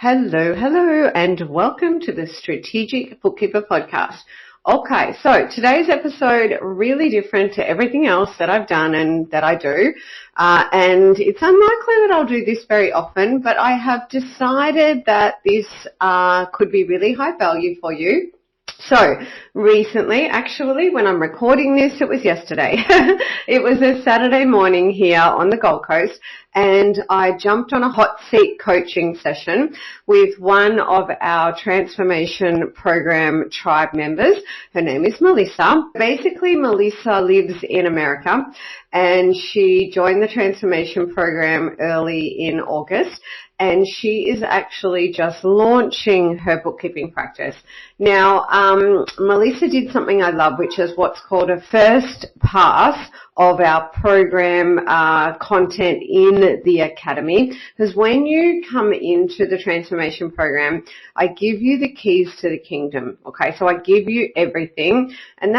Hello, and welcome to the Strategic Bookkeeper podcast. Okay, so today's episode really different to everything else that I've done and that I do, and it's unlikely that I'll do this very often, but I have decided that this could be really high value for you. So recently, actually, when I'm recording this, it was yesterday. It was a Saturday morning here on the Gold Coast, and I jumped on a hot seat coaching session with one of our transformation program tribe members. Her name is Melissa. Basically, Melissa lives in America, and she joined the transformation program early in August. And she is actually just launching her bookkeeping practice. Now, Melissa did something I love, which is what's called a first pass of our program content in the academy. Because when you come into the transformation program, I give you the keys to the kingdom. Okay, so I give you everything. And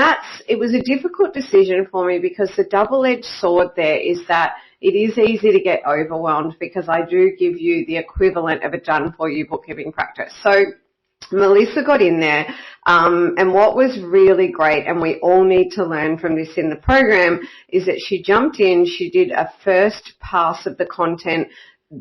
it was a difficult decision for me because the double-edged sword there is that it is easy to get overwhelmed because I do give you the equivalent of a done-for-you bookkeeping practice. So Melissa got in there, and what was really great, and we all need to learn from this in the program, is that she jumped in, she did a first pass of the content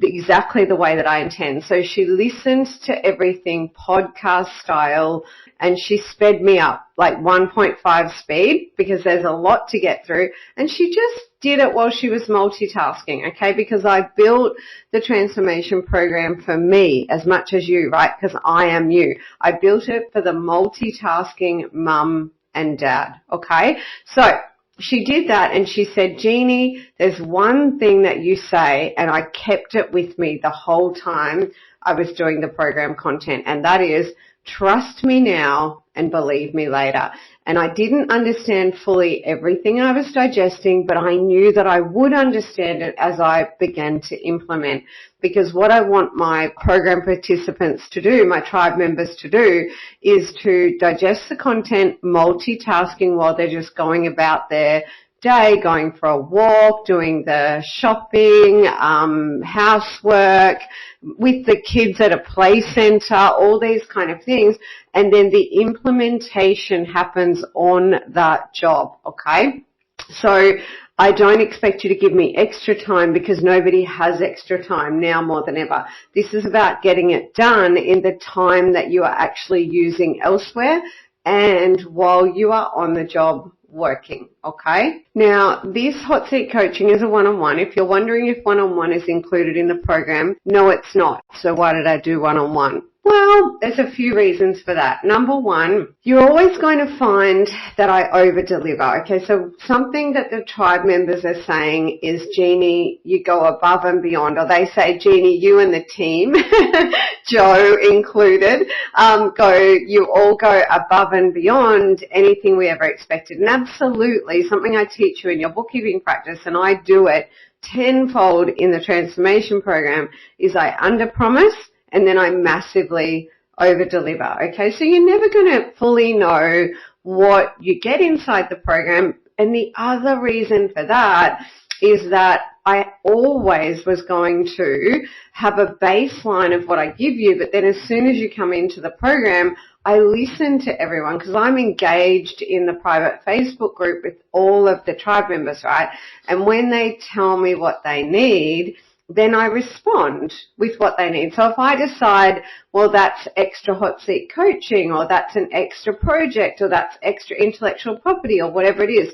exactly the way that I intend. So she listens to everything podcast style, and she sped me up like 1.5 speed because there's a lot to get through, and she just did it while she was multitasking, okay, because I built the transformation program for me as much as you, right, because I am you. I built it for the multitasking mum and dad, okay? So she did that, and she said, Jeannie, there's one thing that you say, and I kept it with me the whole time I was doing the program content, and that is, trust me now and believe me later. And I didn't understand fully everything I was digesting, but I knew that I would understand it as I began to implement. Because what I want my program participants to do, my tribe members to do, is to digest the content, multitasking while they're just going about their day, going for a walk, doing the shopping, housework, with the kids at a play center, all these kind of things. And then the implementation happens on that job, okay? So I don't expect you to give me extra time because nobody has extra time now more than ever. This is about getting it done in the time that you are actually using elsewhere and while you are on the job working, okay? Now, this hot seat coaching is a one-on-one. If you're wondering if one-on-one is included in the program, no, it's not. So why did I do one-on-one? Well, there's a few reasons for that. Number one, you're always going to find that I over-deliver. Okay, so something that the tribe members are saying is, Jeannie, you go above and beyond. Or they say, Jeannie, you and the team, Joe included, you all go above and beyond anything we ever expected. And absolutely, something I teach you in your bookkeeping practice, and I do it tenfold in the transformation program, is I under-promise, and then I massively over-deliver, okay? So you're never going to fully know what you get inside the program. And the other reason for that is that I always was going to have a baseline of what I give you, but then as soon as you come into the program, I listen to everyone because I'm engaged in the private Facebook group with all of the tribe members, right? And when they tell me what they need, then I respond with what they need. So if I decide, well, that's extra hot seat coaching, or that's an extra project, or that's extra intellectual property, or whatever it is,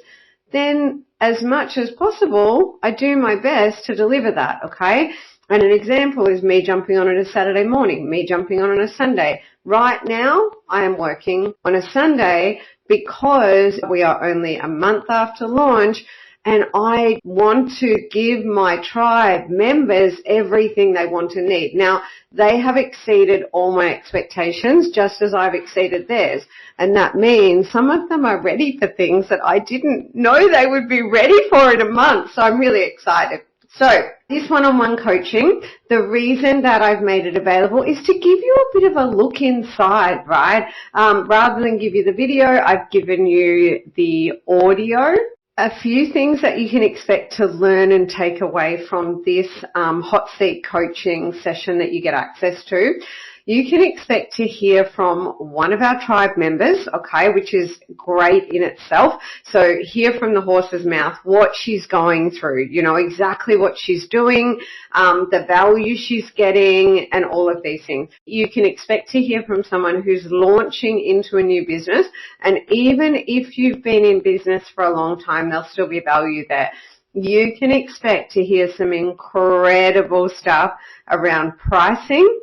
then as much as possible, I do my best to deliver that, okay? And an example is me jumping on a Saturday morning, me jumping on a Sunday. Right now, I am working on a Sunday because we are only a month after launch, and I want to give my tribe members everything they want and need. Now, they have exceeded all my expectations just as I've exceeded theirs. And that means some of them are ready for things that I didn't know they would be ready for in a month. So I'm really excited. So this one-on-one coaching, the reason that I've made it available is to give you a bit of a look inside, right? Rather than give you the video, I've given you the audio A few things that you can expect to learn and take away from this hot seat coaching session that you get access to. You can expect to hear from one of our tribe members, okay, which is great in itself. So hear from the horse's mouth what she's going through, exactly what she's doing, the value she's getting, and all of these things. You can expect to hear from someone who's launching into a new business, and even if you've been in business for a long time, there'll still be value there. You can expect to hear some incredible stuff around pricing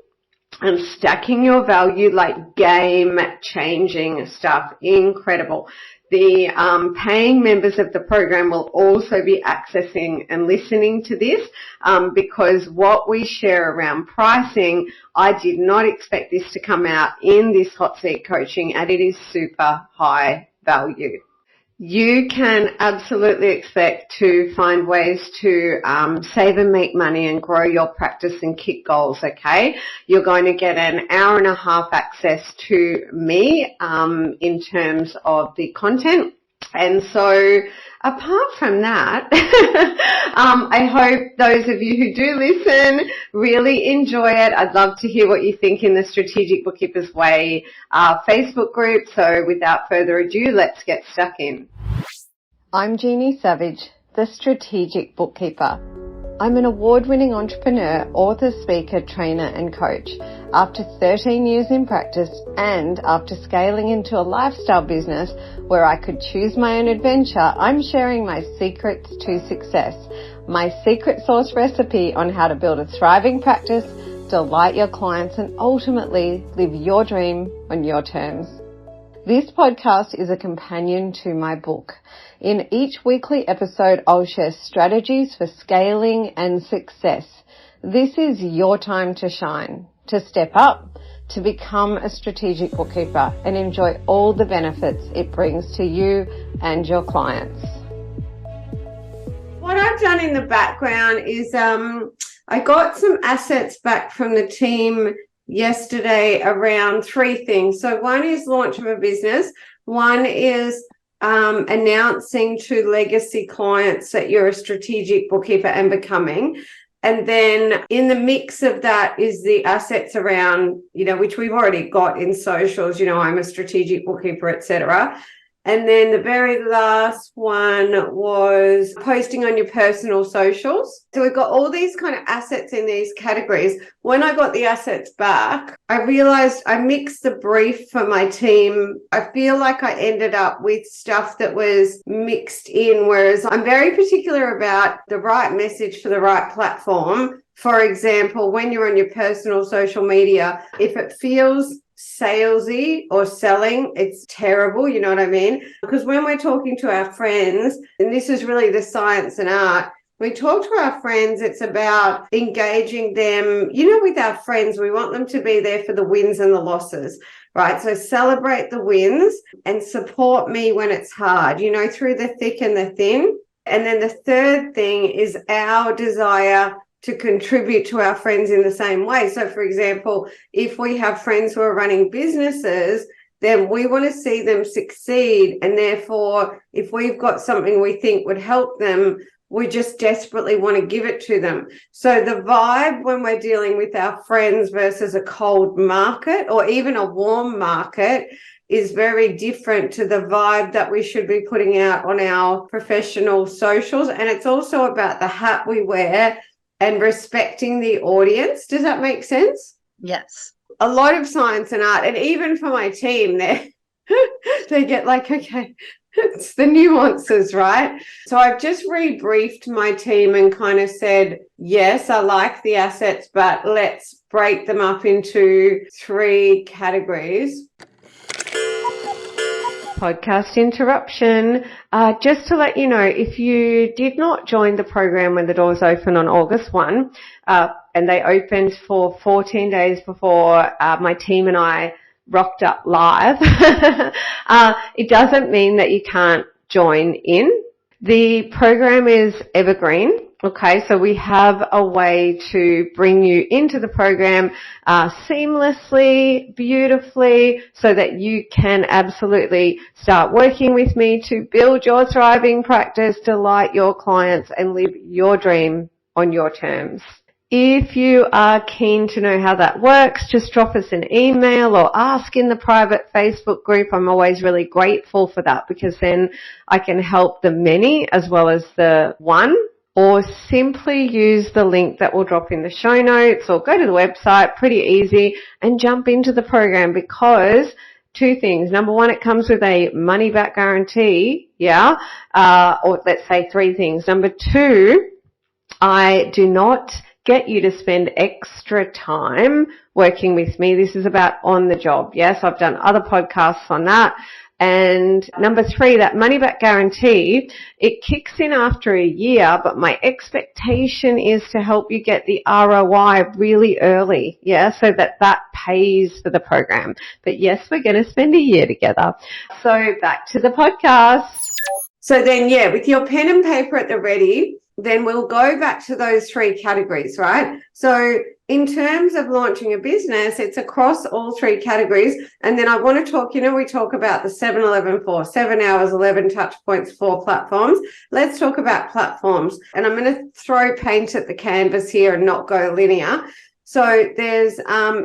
and stacking your value, like game-changing stuff. Incredible. The paying members of the program will also be accessing and listening to this because what we share around pricing, I did not expect this to come out in this hot seat coaching, and it is super high value. You can absolutely expect to find ways to save and make money and grow your practice and kick goals, okay? You're going to get an hour and a half access to me in terms of the content. And so apart from that, I hope those of you who do listen really enjoy it. I'd love to hear what you think in the Strategic Bookkeepers Way Facebook group. So without further ado, let's get stuck in. I'm Jeannie Savage, the Strategic Bookkeeper. I'm an award-winning entrepreneur, author, speaker, trainer and coach. After 13 years in practice and after scaling into a lifestyle business where I could choose my own adventure, I'm sharing my secrets to success, my secret sauce recipe on how to build a thriving practice, delight your clients and ultimately live your dream on your terms. This podcast is a companion to my book. In each weekly episode, I'll share strategies for scaling and success. This is your time to shine, to step up, to become a strategic bookkeeper and enjoy all the benefits it brings to you and your clients. What I've done in the background is I got some assets back from the team yesterday around three things. So one is launch of a business. One is announcing to legacy clients that you're a strategic bookkeeper and becoming. And then in the mix of that is the assets around, which we've already got in socials, I'm a strategic bookkeeper, etc. And then the very last one was posting on your personal socials. So we've got all these kind of assets in these categories. When I got the assets back, I realized I mixed the brief for my team. I feel like I ended up with stuff that was mixed in, whereas I'm very particular about the right message for the right platform. For example, when you're on your personal social media, if it feels salesy or selling, it's terrible, you know what I mean? Because when we're talking to our friends, and this is really the science and art, we talk to our friends, it's about engaging them. With our friends, we want them to be there for the wins and the losses, right? So celebrate the wins and support me when it's hard, through the thick and the thin. And then the third thing is our desire to contribute to our friends in the same way. So, for example, if we have friends who are running businesses, then we want to see them succeed. And therefore, if we've got something we think would help them, we just desperately want to give it to them. So the vibe when we're dealing with our friends versus a cold market or even a warm market is very different to the vibe that we should be putting out on our professional socials. And it's also about the hat we wear and respecting the audience. Does that make sense? Yes. A lot of science and art, and even for my team, they get like, okay, it's the nuances, right? So I've just rebriefed my team and kind of said, yes, I like the assets, but let's break them up into three categories. Podcast interruption. Just to let you know, if you did not join the program when the doors open on August 1, and they opened for 14 days before my team and I rocked up live, it doesn't mean that you can't join in. The program is evergreen. Okay, so we have a way to bring you into the program seamlessly, beautifully, so that you can absolutely start working with me to build your thriving practice, delight your clients, and live your dream on your terms. If you are keen to know how that works, just drop us an email or ask in the private Facebook group. I'm always really grateful for that, because then I can help the many as well as the one. Or simply use the link that will drop in the show notes, or go to the website, pretty easy, and jump into the program, because two things. Number one, it comes with a money back guarantee, or let's say three things. Number two, I do not get you to spend extra time working with me. This is about on the job. Yes, I've done other podcasts on that. And number three, that money back guarantee, it kicks in after a year, but my expectation is to help you get the ROI really early, so that pays for the program. But yes, we're going to spend a year together. So back to the podcast. So then, with your pen and paper at the ready, then we'll go back to those three categories, right? So in terms of launching a business, it's across all three categories. And then I want to talk, we talk about the 7-11 for 7 hours, 11 touch points, 4 platforms. Let's talk about platforms. And I'm going to throw paint at the canvas here and not go linear. So there's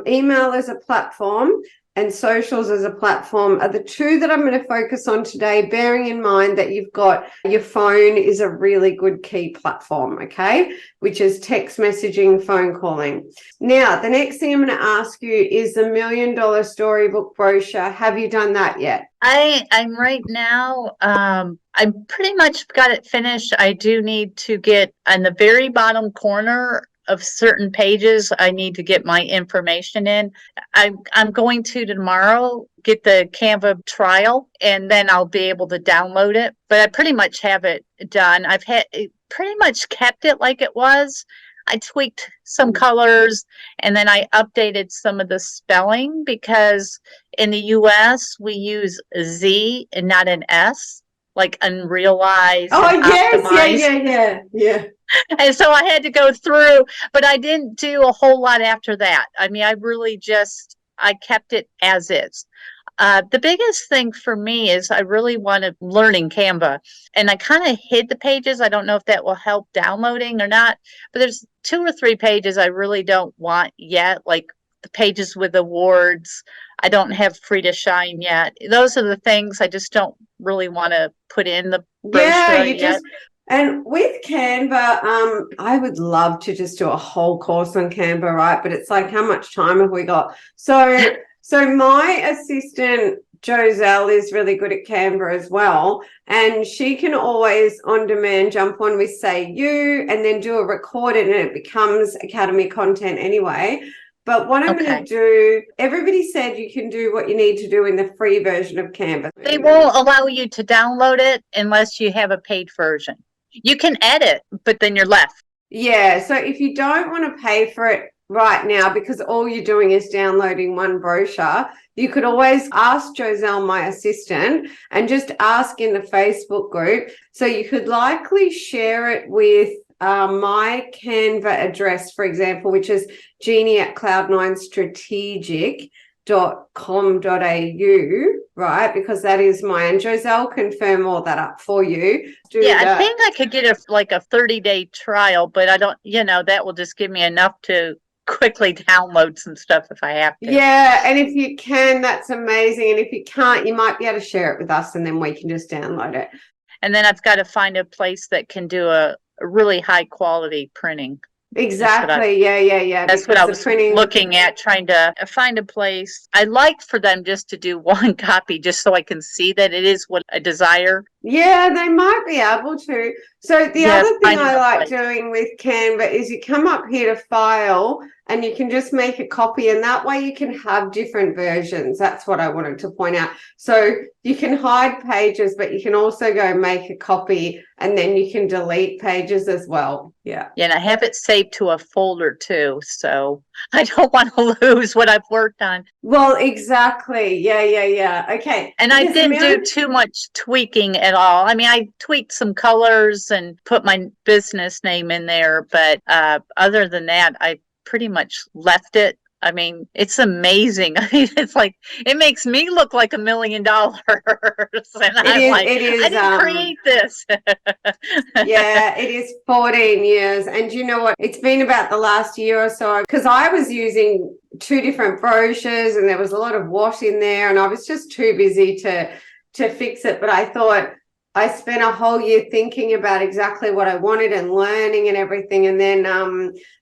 email as a platform, and socials as a platform are the two that I'm going to focus on today, bearing in mind that you've got your phone is a really good key platform, okay, which is text messaging, phone calling. Now, the next thing I'm going to ask you is the $1 Million Storybook brochure. Have you done that yet? I'm right now, I'm pretty much got it finished. I do need to get on the very bottom corner of certain pages, I need to get my information in. I'm going to tomorrow get the Canva trial, and then I'll be able to download it. But I pretty much have it done. I've pretty much kept it like it was. I tweaked some colors, and then I updated some of the spelling, because in the US we use Z and not an S, like unrealized. Oh, yes, yeah. And so I had to go through, but I didn't do a whole lot after that. I mean, I kept it as is. The biggest thing for me is I really wanted learning Canva, and I kind of hid the pages. I don't know if that will help downloading or not, but there's 2 or 3 pages I really don't want yet, like the pages with awards. I don't have Free to Shine yet. Those are the things I just don't really want to put in the brochure yet. And with Canva, I would love to just do a whole course on Canva, right? But it's like, how much time have we got? So my assistant, Joselle, is really good at Canva as well. And she can always on demand jump on with Say You and then do a recording, and it becomes Academy content anyway. But what I'm going to do, everybody said you can do what you need to do in the free version of Canva. They won't allow you to download it unless you have a paid version. You can edit, but then you're left. Yeah, so if you don't want to pay for it right now, because all you're doing is downloading one brochure, you could always ask Joselle, my assistant, and just ask in the Facebook group. So you could likely share it with my Canva address, for example, which is Jeannie at cloud9strategic.com.au, right? Because that is mine. And Joselle confirm all that up for you. I think I could get a 30-day trial, but I don't, that will just give me enough to quickly download some stuff if I have to. Yeah, and if you can, that's amazing. And if you can't, you might be able to share it with us, and then we can just download it. And then I've got to find a place that can do a really high quality printing. Exactly. Yeah. That's what I was looking at, trying to find a place. I like for them just to do one copy, just so I can see that it is what I desire. Yeah, they might be able to. So the other thing I like doing with Canva is you come up here to File, and you can just make a copy, and that way you can have different versions. That's what I wanted to point out. So you can hide pages, but you can also go make a copy, and then you can delete pages as well. Yeah. And I have it saved to a folder too, so I don't want to lose what I've worked on. Well, exactly. Yeah. Okay. And I didn't do too much tweaking at all. I mean, I tweaked some colors and put my business name in there, but other than that, I pretty much left it. I mean, it's amazing. It's like it makes me look like $1 million, and I'm like, It I is, didn't create this. yeah, it is 14 years. And you know what? It's been about the last year or so because I was using 2 different brochures and there was a lot of wash in there and I was just too busy to fix it. But I thought I spent a whole year thinking about exactly what I wanted and learning and everything. And then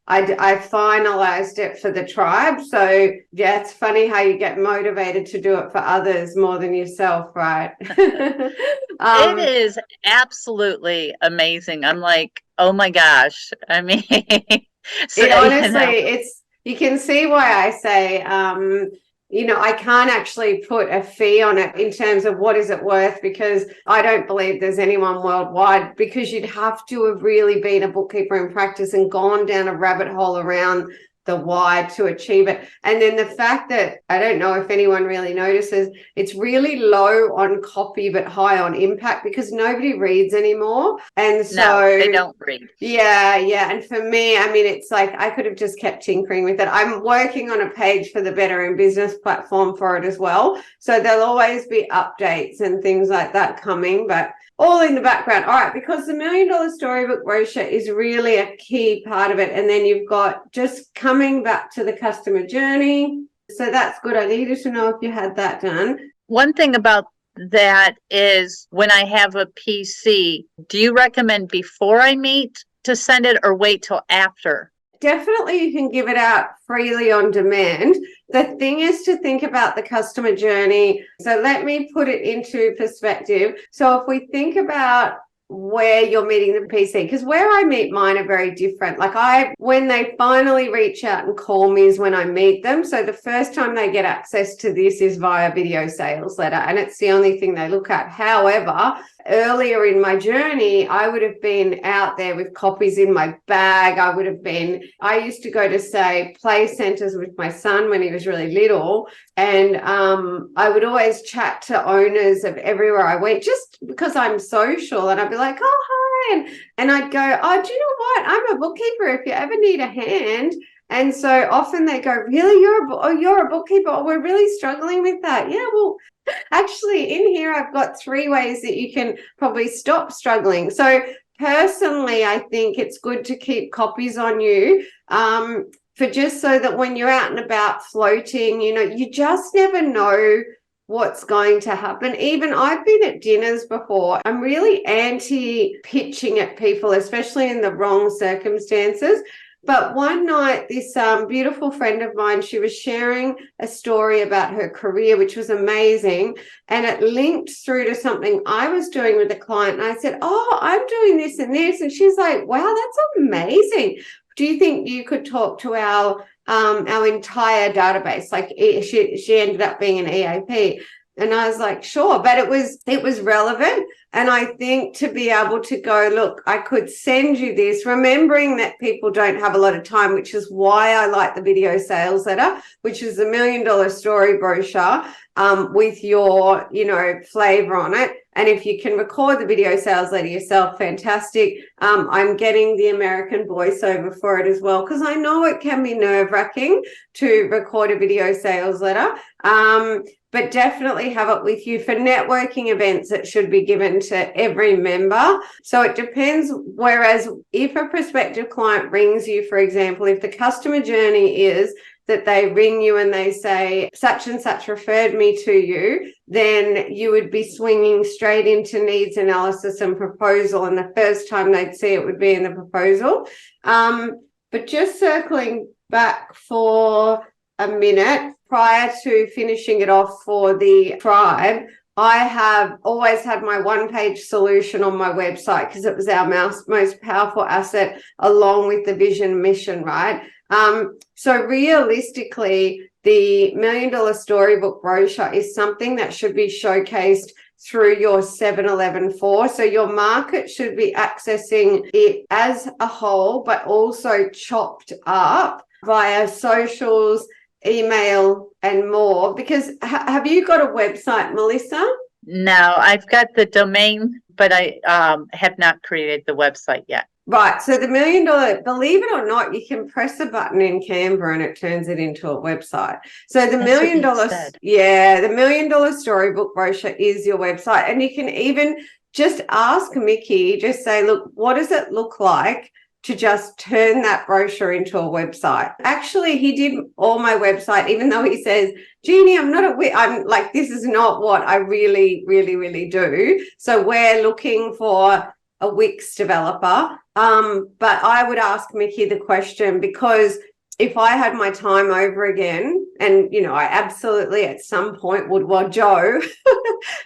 I finalized it for the tribe. So yeah, it's funny how you get motivated to do it for others more than yourself, right? It is absolutely amazing. I'm like, oh my gosh. I mean, so, It you honestly, know, you can see why I say, I can't actually put a fee on it in terms of what is it worth because I don't believe there's anyone worldwide because you'd have to have really been a bookkeeper in practice and gone down a rabbit hole around the why to achieve it. And then the fact that I don't know if anyone really notices, it's really low on copy but high on impact because nobody reads anymore. And so no, they don't read. yeah. And for me, I mean, it's like I could have just kept tinkering with it. I'm working on a page for the Better in Business platform for it as well. So there'll always be updates and things like that coming, but all in the background. All right, because the $1 Million Storybook brochure is really a key part of it. And then you've got just coming back to the customer journey. So that's good. I needed to know if you had that done. One thing about that is when I have a PC, do you recommend before I meet to send it or wait till after? Definitely you can give it out freely on demand. The thing is to think about the customer journey. So let me put it into perspective. So if we think about where you're meeting the PC, because where I meet mine are very different. Like when they finally reach out and call me is when I meet them. So the first time they get access to this is via video sales letter, and it's the only thing they look at. However, earlier in my journey, I would have been out there with copies in my bag. I used to go to, say, play centers with my son when he was really little. And I would always chat to owners of everywhere I went just because I'm social. And I'd be like, oh, hi. And I'd go, oh, do you know what? I'm a bookkeeper if you ever need a hand. And so often they go, really? You're a bookkeeper? Oh, we're really struggling with that. Yeah, well, actually, in here, I've got 3 ways that you can probably stop struggling. So personally, I think it's good to keep copies on you for just so that when you're out and about floating, you just never know what's going to happen. Even I've been at dinners before. I'm really anti-pitching at people, especially in the wrong circumstances. But one night, this beautiful friend of mine, she was sharing a story about her career, which was amazing. And it linked through to something I was doing with a client. And I said, oh, I'm doing this and this. And she's like, wow, that's amazing. Do you think you could talk to our entire database? Like she ended up being an EAP. And I was like, sure, but it was relevant. And I think to be able to go, look, I could send you this, remembering that people don't have a lot of time, which is why I like the video sales letter, which is the $1 Million Story brochure with your, flavor on it. And if you can record the video sales letter yourself, fantastic. I'm getting the American voiceover for it as well, because I know it can be nerve-wracking to record a video sales letter. But definitely have it with you for networking events. It should be given to every member. So it depends. Whereas if a prospective client rings you, for example, if the customer journey is that they ring you and they say, such and such referred me to you, then you would be swinging straight into needs analysis and proposal. And the first time they'd see it would be in the proposal. But just circling back for a minute, prior to finishing it off for the tribe, I have always had my one-page solution on my website because it was our most powerful asset along with the vision mission, right? So realistically, the $1 Million Storybook brochure is something that should be showcased through your 7-Eleven 4. So your market should be accessing it as a whole, but also chopped up via socials, email, and more. Because have you got a website, Melissa? No, I've got the domain, but I have not created the website yet. Right. So the $1 million, believe it or not, you can press a button in Canva and it turns it into a website. So the $1 million, yeah, the $1 million storybook brochure is your website. And you can even just ask Mickey, just say, look, what does it look like to just turn that brochure into a website? Actually, he did all my website, even though he says, Jeannie, I'm like, this is not what I really, really, really do. So we're looking for a Wix developer. But I would ask Mickey the question, because if I had my time over again, and, you know, I absolutely at some point would, well, Joe,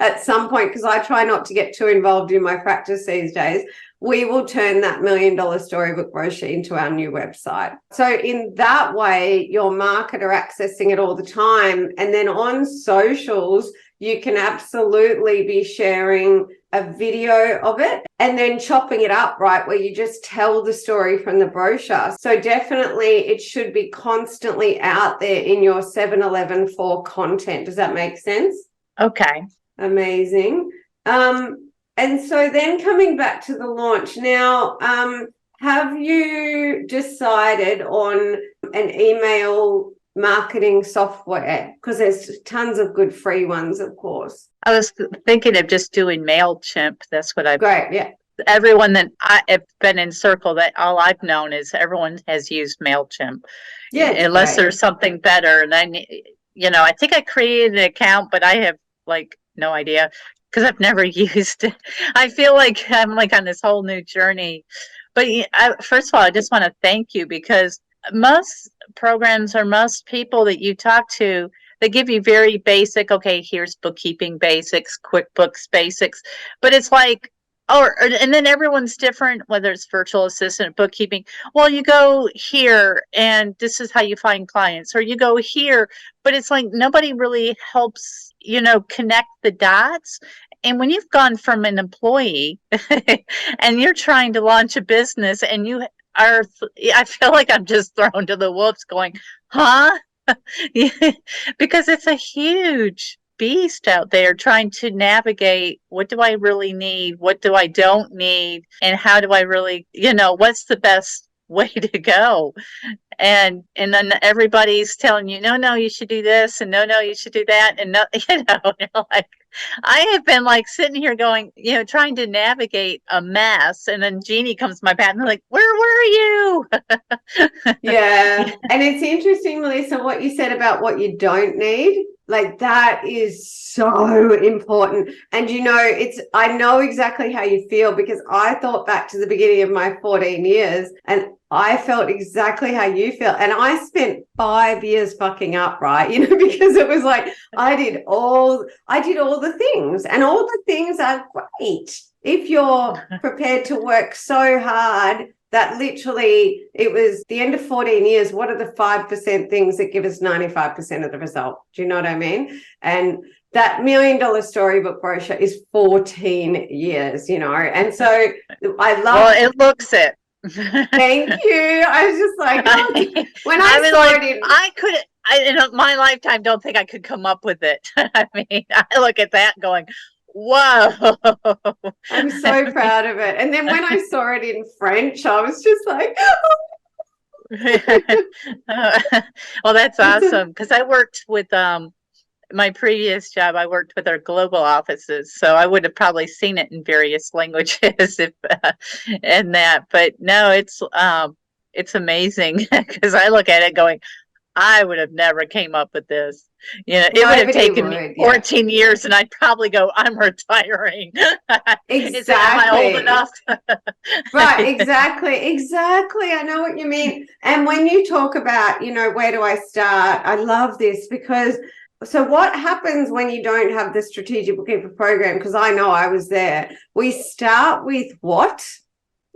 at some point, because I try not to get too involved in my practice these days, we will turn that $1 million storybook brochure into our new website. So in that way, your marketer accessing it all the time. And then on socials, you can absolutely be sharing a video of it and then chopping it up, right, where you just tell the story from the brochure. So definitely it should be constantly out there in your 7-Eleven for content. Does that make sense? Okay. Amazing. And so then coming back to the launch now, have you decided on an email marketing software? Because there's tons of good free ones, of course. I was thinking of just doing MailChimp. That's what I've... Great, yeah. Everyone that I've been in circle, that all I've known is everyone has used MailChimp. Yeah, unless there's something better. And then, you know, I think I created an account, but I have like no idea because I've never used it. I feel like I'm like on this whole new journey. But first of all, I just want to thank you, because most programs or most people that you talk to, they give you very basic, okay, here's bookkeeping basics, QuickBooks basics, but it's like, and then everyone's different, whether it's virtual assistant, bookkeeping. Well, you go here and this is how you find clients, or you go here, but it's like nobody really helps, you know, connect the dots. And when you've gone from an employee and you're trying to launch a business and you are, I feel like I'm just thrown to the wolves going, huh? Because it's a huge beast out there trying to navigate, what do I really need, what do I don't need, and how do I really, you know, what's the best way to go? And then everybody's telling you, no, you should do this, and no, you should do that, and no, you know, like I have been like sitting here going, you know, trying to navigate a mess, and then Jeannie comes to my path and they're like, where were you? Yeah. And it's interesting, Melissa, what you said about what you don't need. Like, that is so important. And, you know, I know exactly how you feel, because I thought back to the beginning of my 14 years and I felt exactly how you feel. And I spent 5 years fucking up, right? You know, because it was like, I did all the things, and all the things are great if you're prepared to work so hard. That literally, it was the end of 14 years. What are the 5% things that give us 95% of the result? Do you know what I mean? And that $1 million storybook brochure is 14 years, you know. And so I love... Well, it looks it. Thank you. I was just like, oh, when I was saw like, it in... in my lifetime, don't think I could come up with it. I mean, I look at that going, whoa. I'm so proud of it. And then when I saw it in French, I was just like, well, that's awesome. Because I worked with my previous job, I worked with our global offices, so I would have probably seen it in various languages if and that. But no, it's amazing, because I look at it going, I would have never came up with this. You know, it would have taken me 14 years, and I'd probably go, I'm retiring. Exactly. Am I old enough? Right, exactly. I know what you mean. And when you talk about, you know, where do I start? I love this, because so what happens when you don't have the strategic bookkeeper program? Because I know I was there. We start with what?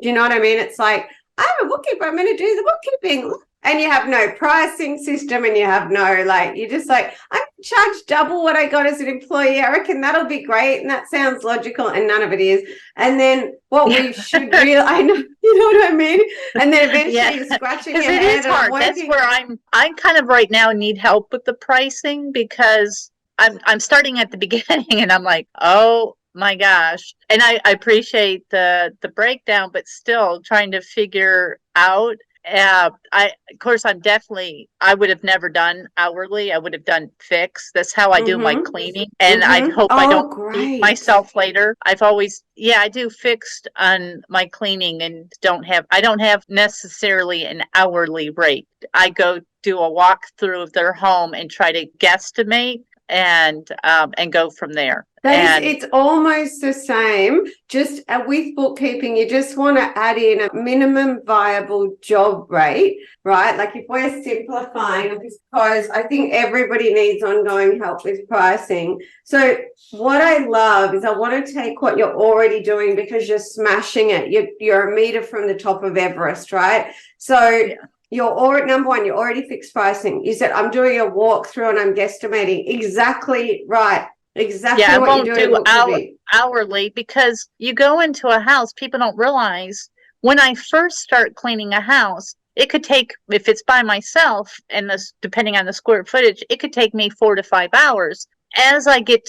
Do you know what I mean? It's like, I'm a bookkeeper, I'm going to do the bookkeeping. And you have no pricing system, and you have no, like, you're just like, I'm charged double what I got as an employee. I reckon that'll be great. And that sounds logical, and none of it is. And then what we should really, I know, you know what I mean? And then eventually you're scratching your head. It is hard. That's where I kind of right now need help with the pricing, because I'm starting at the beginning and I'm like, oh my gosh. And I appreciate the breakdown, but still trying to figure out. Of course, I would have never done hourly. I would have done fixed. That's how I do my Mm-hmm. cleaning. And I Mm-hmm. hope I Oh, don't beat great. myself later. I do fixed on my cleaning and I don't have necessarily an hourly rate. I go do a walkthrough of their home and try to guesstimate and go from there. It's almost the same. Just with bookkeeping, you just want to add in a minimum viable job rate, right? Like if we're simplifying, because I think everybody needs ongoing help with pricing. So what I love is I want to take what you're already doing because you're smashing it. You're a meter from the top of Everest, right? So yeah. Number one, you're already fixed pricing. You said, I'm doing a walkthrough and I'm guesstimating. Exactly right. Exactly I what won't you're doing. do hourly because you go into a house, people don't realize when I first start cleaning a house, it could take, if it's by myself and depending on the square footage, it could take me 4 to 5 hours. As I get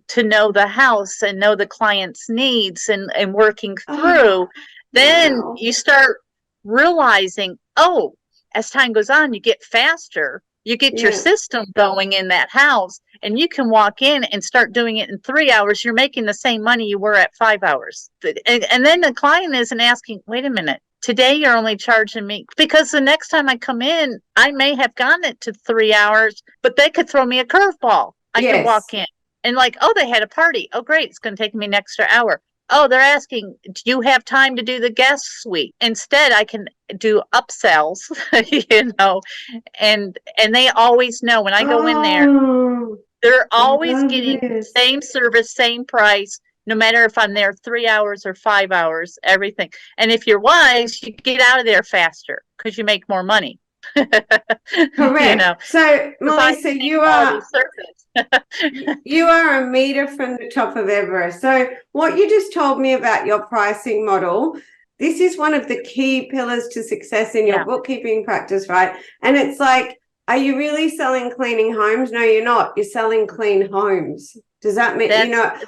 to know the house and know the client's needs and working through, then you start realizing, as time goes on, you get faster. You get your system going in that house and you can walk in and start doing it in 3 hours. You're making the same money you were at 5 hours. And then the client isn't asking, wait a minute, today you're only charging me, because the next time I come in, I may have gotten it to 3 hours, but they could throw me a curveball. I could walk in and they had a party. Oh, great. It's going to take me an extra hour. Oh, they're asking, do you have time to do the guest suite? Instead, I can do upsells, and they always know when I go in there, they're always getting the same service, same price, no matter if I'm there 3 hours or 5 hours, everything. And if you're wise, you get out of there faster because you make more money. Correct. So, Melissa, you are a meter from the top of Everest. So what you just told me about your pricing model, this is one of the key pillars to success in your bookkeeping practice, right? And it's like, are you really selling cleaning homes? No, you're not. You're selling clean homes. Does that mean,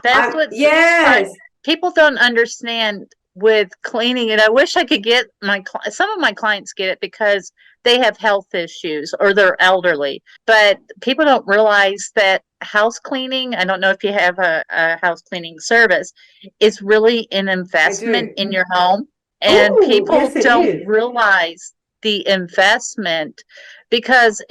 that's what, yes. People don't understand with cleaning, and I wish I could get some of my clients get it because they have health issues or they're elderly, but people don't realize that house cleaning, I don't know if you have a house cleaning service, is really an investment in your home. And people don't realize the investment because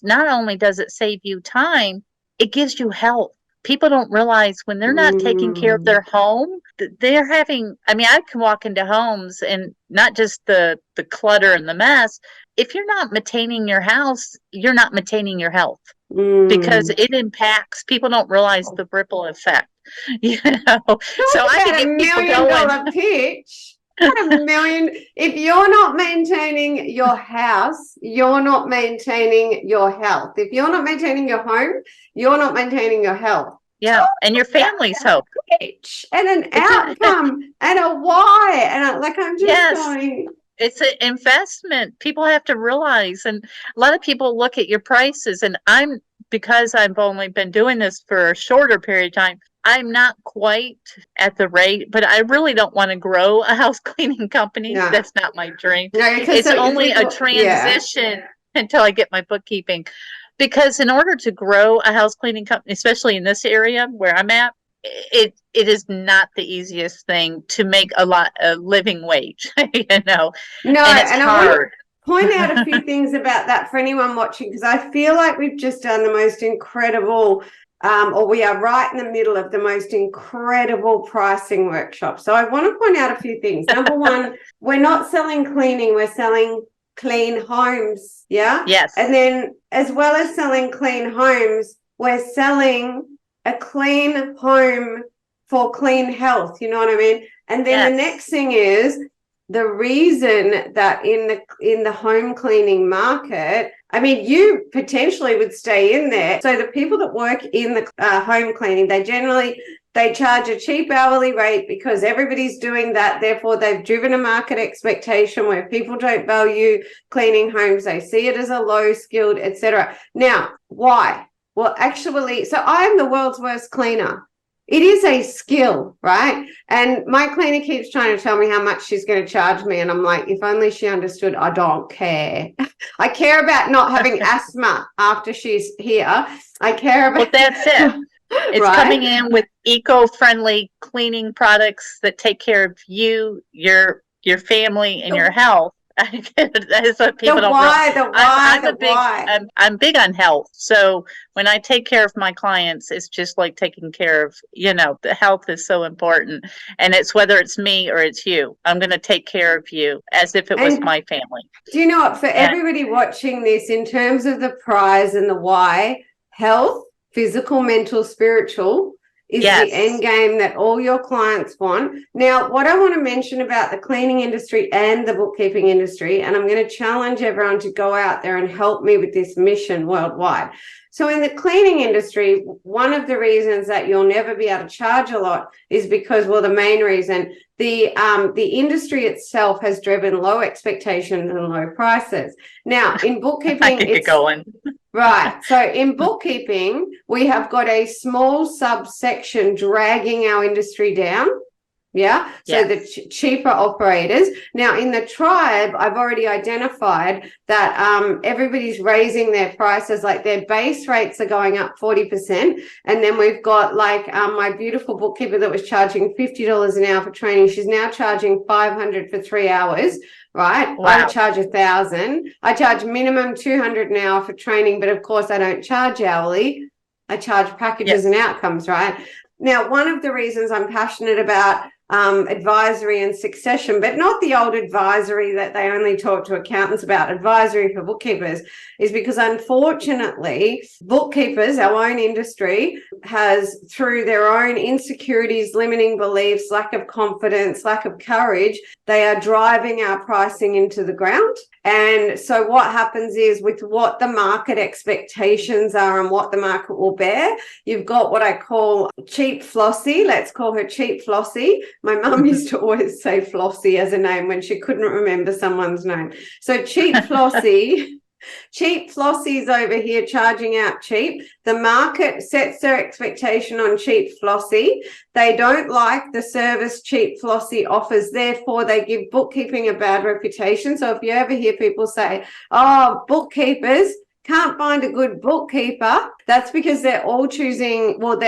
not only does it save you time, it gives you health. People don't realize when they're not taking care of their home, they're having, I can walk into homes and not just the clutter and the mess. If you're not maintaining your house, you're not maintaining your health because it impacts, people don't realize the ripple effect, So I can get people going. Pitch. If you're not maintaining your house, you're not maintaining your health. If you're not maintaining your home, you're not maintaining your health. Yeah, and your family's health. And an outcome and a why. And I'm just going. It's an investment. People have to realize, and a lot of people look at your prices, and because I've only been doing this for a shorter period of time, I'm not quite at the rate, but I really don't want to grow a house cleaning company. No. That's not my dream. No, it's only a transition until I get my bookkeeping. Because in order to grow a house cleaning company, especially in this area where I'm at, it is not the easiest thing to make a living wage, No, and it's hard. I want to point out a few things about that for anyone watching, because I feel like we've just done the most incredible or we are right in the middle of the most incredible pricing workshop. So I want to point out a few things. Number one, we're not selling cleaning, we're selling clean homes. Yeah? Yes. And then as well as selling clean homes, we're selling a clean home for clean health. You know what I mean? And then the next thing is the reason that in the home cleaning market, you potentially would stay in there. So the people that work in the home cleaning, they charge a cheap hourly rate because everybody's doing that. Therefore, they've driven a market expectation where people don't value cleaning homes. They see it as a low skilled, etc. Now, why? Well, actually, so I'm the world's worst cleaner. It is a skill, right? And my cleaner keeps trying to tell me how much she's going to charge me. And I'm like, if only she understood, I don't care. I care about not having asthma after she's here. I care Well, about, that's it. It's coming right? in with eco-friendly cleaning products that take care of you, your family, and your The, health. That is what the people don't realize. why, the why, I'm the a big why. I'm big on health. So when I take care of my clients, it's just like taking care of, the health is so important. And it's whether it's me or it's you. I'm going to take care of you as if it was And my family. do you know what? For And everybody watching this, in terms of the prize and the why, health, physical, mental, spiritual, is the end yes, game that all your clients want. Now, what I want to mention about the cleaning industry and the bookkeeping industry, and I'm going to challenge everyone to go out there and help me with this mission worldwide. So in the cleaning industry, one of the reasons that you'll never be able to charge a lot is because, well, the main reason, the industry itself has driven low expectations and low prices. Now, in I bookkeeping, can get it's going. right. So in bookkeeping, we have got a small subsection dragging our industry down. Yeah. So the Yes. cheaper operators. Now in the tribe, I've already identified that everybody's raising their prices, like their base rates are going up 40%. And then we've got like my beautiful bookkeeper that was charging $50 an hour for training. She's now charging 500 for 3 hours. Right. I would Wow. charge 1,000. I charge minimum 200 an hour for training, but of course I don't charge hourly. I charge packages and Yes. outcomes, right? Now, one of the reasons I'm passionate about advisory and succession, but not the old advisory that they only talk to accountants about, advisory for bookkeepers, is because unfortunately, bookkeepers, our own industry, has through their own insecurities, limiting beliefs, lack of confidence, lack of courage, they are driving our pricing into the ground. And so what happens is with what the market expectations are and what the market will bear, you've got what I call cheap Flossie. Let's call her cheap Flossie. My mum used to always say Flossie as a name when she couldn't remember someone's name. So cheap Flossie. Cheap Flossie's over here charging out cheap. The market sets their expectation on cheap Flossie. They don't like the service cheap Flossie offers. Therefore, they give bookkeeping a bad reputation. So if you ever hear people say, oh, bookkeepers can't find a good bookkeeper, that's because they're all choosing, well,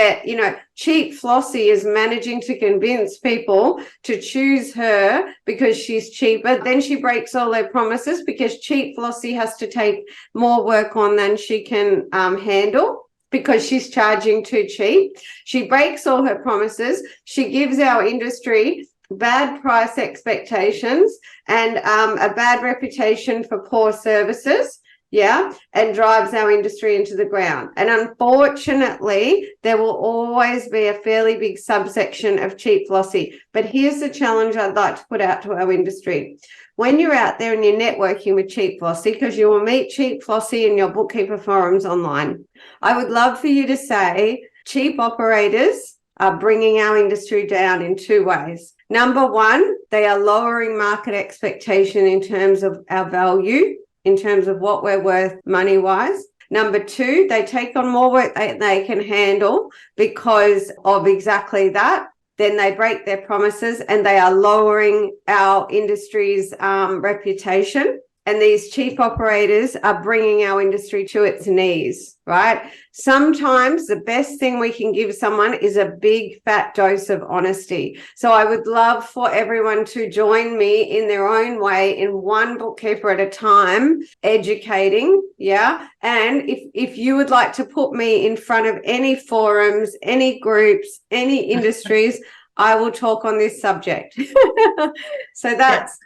cheap Flossie is managing to convince people to choose her because she's cheaper. Then she breaks all their promises because cheap Flossie has to take more work on than she can handle because she's charging too cheap. She breaks all her promises. She gives our industry bad price expectations and a bad reputation for poor services. Yeah, and drives our industry into the ground. And unfortunately, there will always be a fairly big subsection of cheap Flossie. But here's the challenge I'd like to put out to our industry. When you're out there and you're networking with cheap Flossie, because you will meet cheap Flossie in your bookkeeper forums online, I would love for you to say cheap operators are bringing our industry down in two ways. Number one, they are lowering market expectation in terms of our value, in terms of what we're worth money-wise. Number two, they take on more work than they can handle because of exactly that. Then they break their promises and they are lowering our industry's reputation. And these cheap operators are bringing our industry to its knees, right? Sometimes the best thing we can give someone is a big fat dose of honesty. So I would love for everyone to join me in their own way in one bookkeeper at a time, educating. Yeah. And if you would like to put me in front of any forums, any groups, any industries, I will talk on this subject. So that's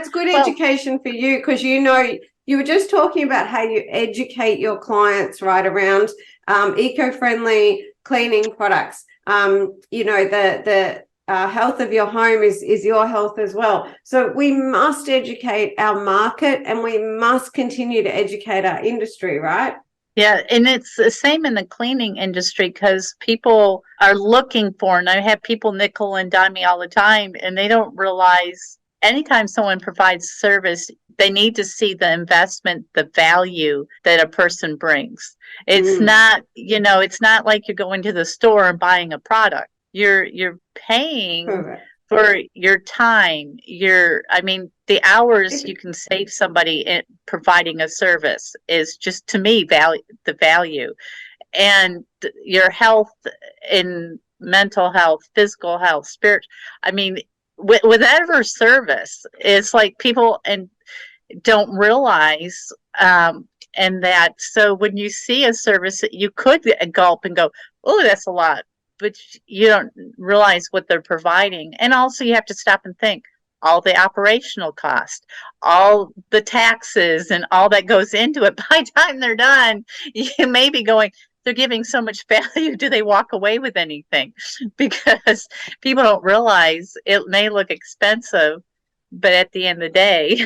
good Well, education for you because you were just talking about how you educate your clients right around eco-friendly cleaning products. The health of your home is your health as well. So we must educate our market and we must continue to educate our industry, right? yeah, and it's the same in the cleaning industry because people are looking for, and I have people nickel and dime me all the time, and they don't realize anytime someone provides service, they need to see the investment, the value that a person brings. It's not, it's not like you're going to the store and buying a product. You're paying for your time, the hours you can save somebody in providing a service is just, to me, the value. And your health in mental health, physical health, spirit. Whatever service, it's like people don't realize, and that. So when you see a service, you could gulp and go, "Oh, that's a lot," but you don't realize what they're providing. And also, you have to stop and think all the operational cost, all the taxes, and all that goes into it. By the time they're done, you may be going, they're giving so much value. Do they walk away with anything? Because people don't realize it may look expensive, but at the end of the day,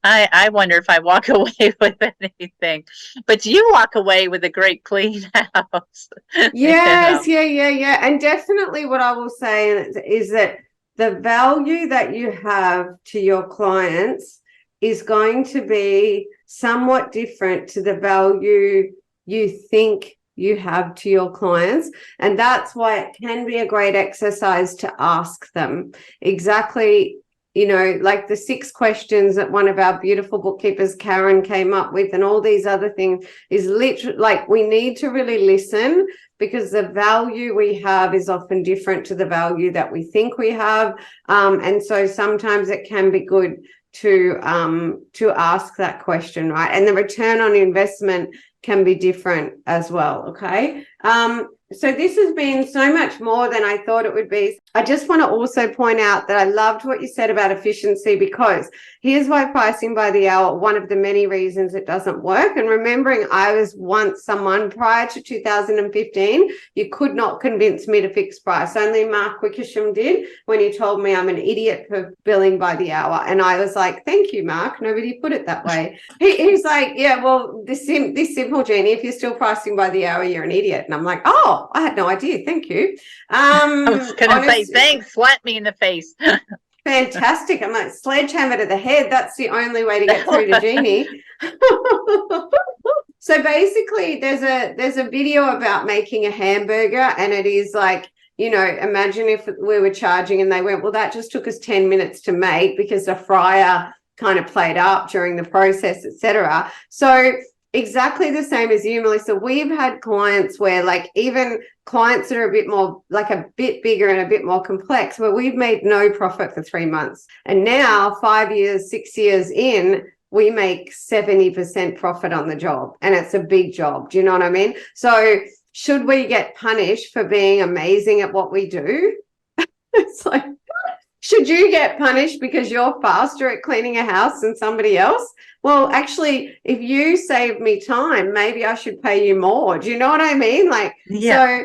I wonder if I walk away with anything. But you walk away with a great clean house. Yes, yeah. And definitely what I will say is that the value that you have to your clients is going to be somewhat different to the value you think you have to your clients. And that's why it can be a great exercise to ask them exactly, like the 6 questions that one of our beautiful bookkeepers, Karen, came up with, and all these other things, is literally like, we need to really listen, because the value we have is often different to the value that we think we have. And so sometimes it can be good to ask that question, right? And the return on investment can be different as well. Okay. So this has been so much more than I thought it would be. I just want to also point out that I loved what you said about efficiency, because here's why pricing by the hour, one of the many reasons it doesn't work. And remembering I was once someone prior to 2015, you could not convince me to fix price. Only Mark Wickersham did, when he told me I'm an idiot for billing by the hour. And I was like, thank you, Mark. Nobody put it that way. He's like, yeah, well, this simple, Jeannie, if you're still pricing by the hour, you're an idiot. And I'm like, oh, I had no idea. Thank you. I was going to say, thanks, slap me in the face. Fantastic. I'm like, sledgehammer to the head. That's the only way to get through to Jeannie. So basically, there's a video about making a hamburger, and it is like, imagine if we were charging and they went, well, that just took us 10 minutes to make because the fryer kind of played up during the process, etc. So exactly the same as you, Melissa. We've had clients where, like, even clients that are a bit more, like a bit bigger and a bit more complex, where we've made no profit for 3 months. And now 5 years, 6 years in, we make 70% profit on the job, and it's a big job. Do you know what I mean? So should we get punished for being amazing at what we do? It's like, should you get punished because you're faster at cleaning a house than somebody else? Well, actually, if you save me time, maybe I should pay you more. Do you know what I mean? Like, yeah.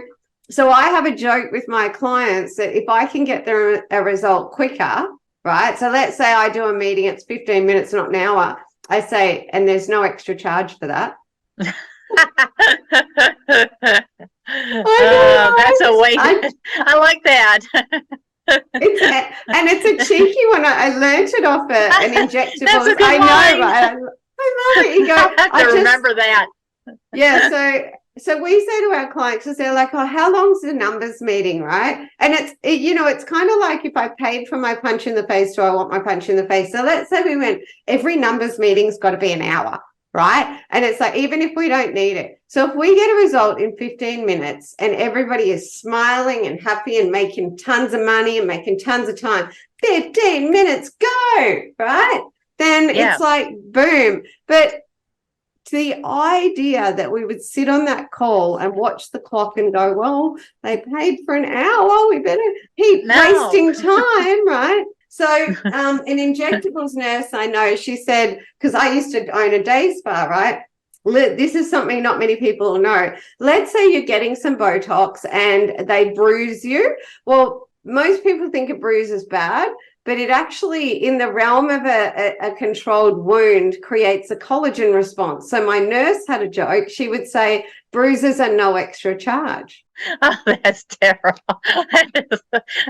So I have a joke with my clients that if I can get them a result quicker, right? So let's say I do a meeting, it's 15 minutes, not an hour. I say, and there's no extra charge for that. That's a way. I like that. It's a cheeky one. I learned it off an injectable. That's a good I line. know, right? I love it. You go, I have to remember that. Yeah. So we say to our clients, because they're like, oh, how long's the numbers meeting, right? And it's kind of like, if I paid for my punch in the face, do I want my punch in the face? So let's say we went, every numbers meeting's got to be an hour, right? And it's like, even if we don't need it. So if we get a result in 15 minutes and everybody is smiling and happy and making tons of money and making tons of time, 15 minutes, go, right? Then it's like, boom. But the idea that we would sit on that call and watch the clock and go, well, they paid for an hour, we better keep wasting time, right? So an injectables nurse I know, she said, because I used to own a day spa, right? This is something not many people know. Let's say you're getting some Botox and they bruise you. Well, most people think a bruise is bad, but it actually, in the realm of a controlled wound, creates a collagen response. So my nurse had a joke. She would say, bruises are no extra charge. Oh, that's terrible.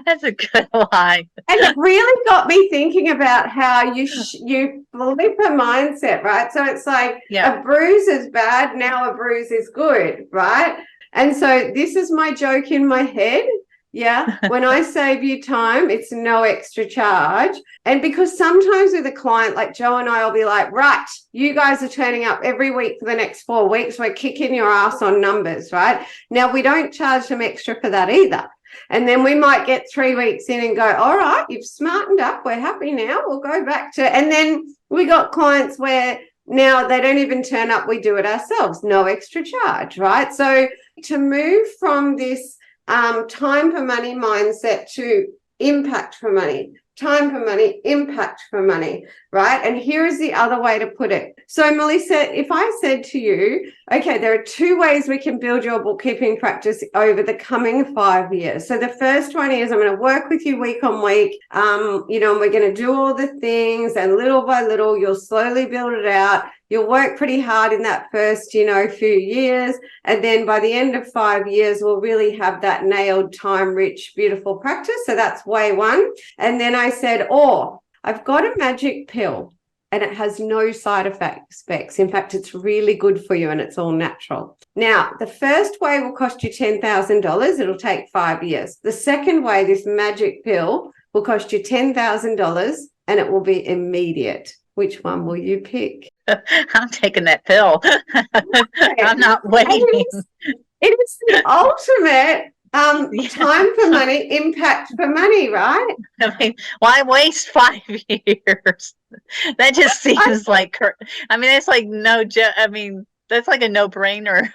That's a good line. And it really got me thinking about how you flip a mindset, right? So it's like a bruise is bad, now a bruise is good, right? And so this is my joke in my head. Yeah. When I save you time, it's no extra charge. And because sometimes with a client like Joe and I will be like, right, you guys are turning up every week for the next 4 weeks. We're kicking your ass on numbers, right? Now, we don't charge them extra for that either. And then we might get 3 weeks in and go, all right, you've smartened up. We're happy now. We'll go back to, and then we got clients where now they don't even turn up. We do it ourselves. No extra charge, right? So to move from this time for money mindset to impact for money, time for money, impact for money, right? And here is the other way to put it. So Melissa, if I said to you, okay, there are 2 ways we can build your bookkeeping practice over the coming 5 years. So the first one is I'm going to work with you week on week, and we're going to do all the things, and little by little, you'll slowly build it out. You'll work pretty hard in that first, few years. And then by the end of 5 years, we'll really have that nailed, time-rich, beautiful practice. So that's way one. And then I said, I've got a magic pill and it has no side effects. In fact, it's really good for you and it's all natural. Now, the first way will cost you $10,000. It'll take 5 years. The second way, this magic pill, will cost you $10,000 and it will be immediate. Which one will you pick? I'm taking that pill. I'm not waiting. It is the ultimate time for money, impact for money, right? I mean, why waste 5 years? That just seems like, it's like that's like a no-brainer.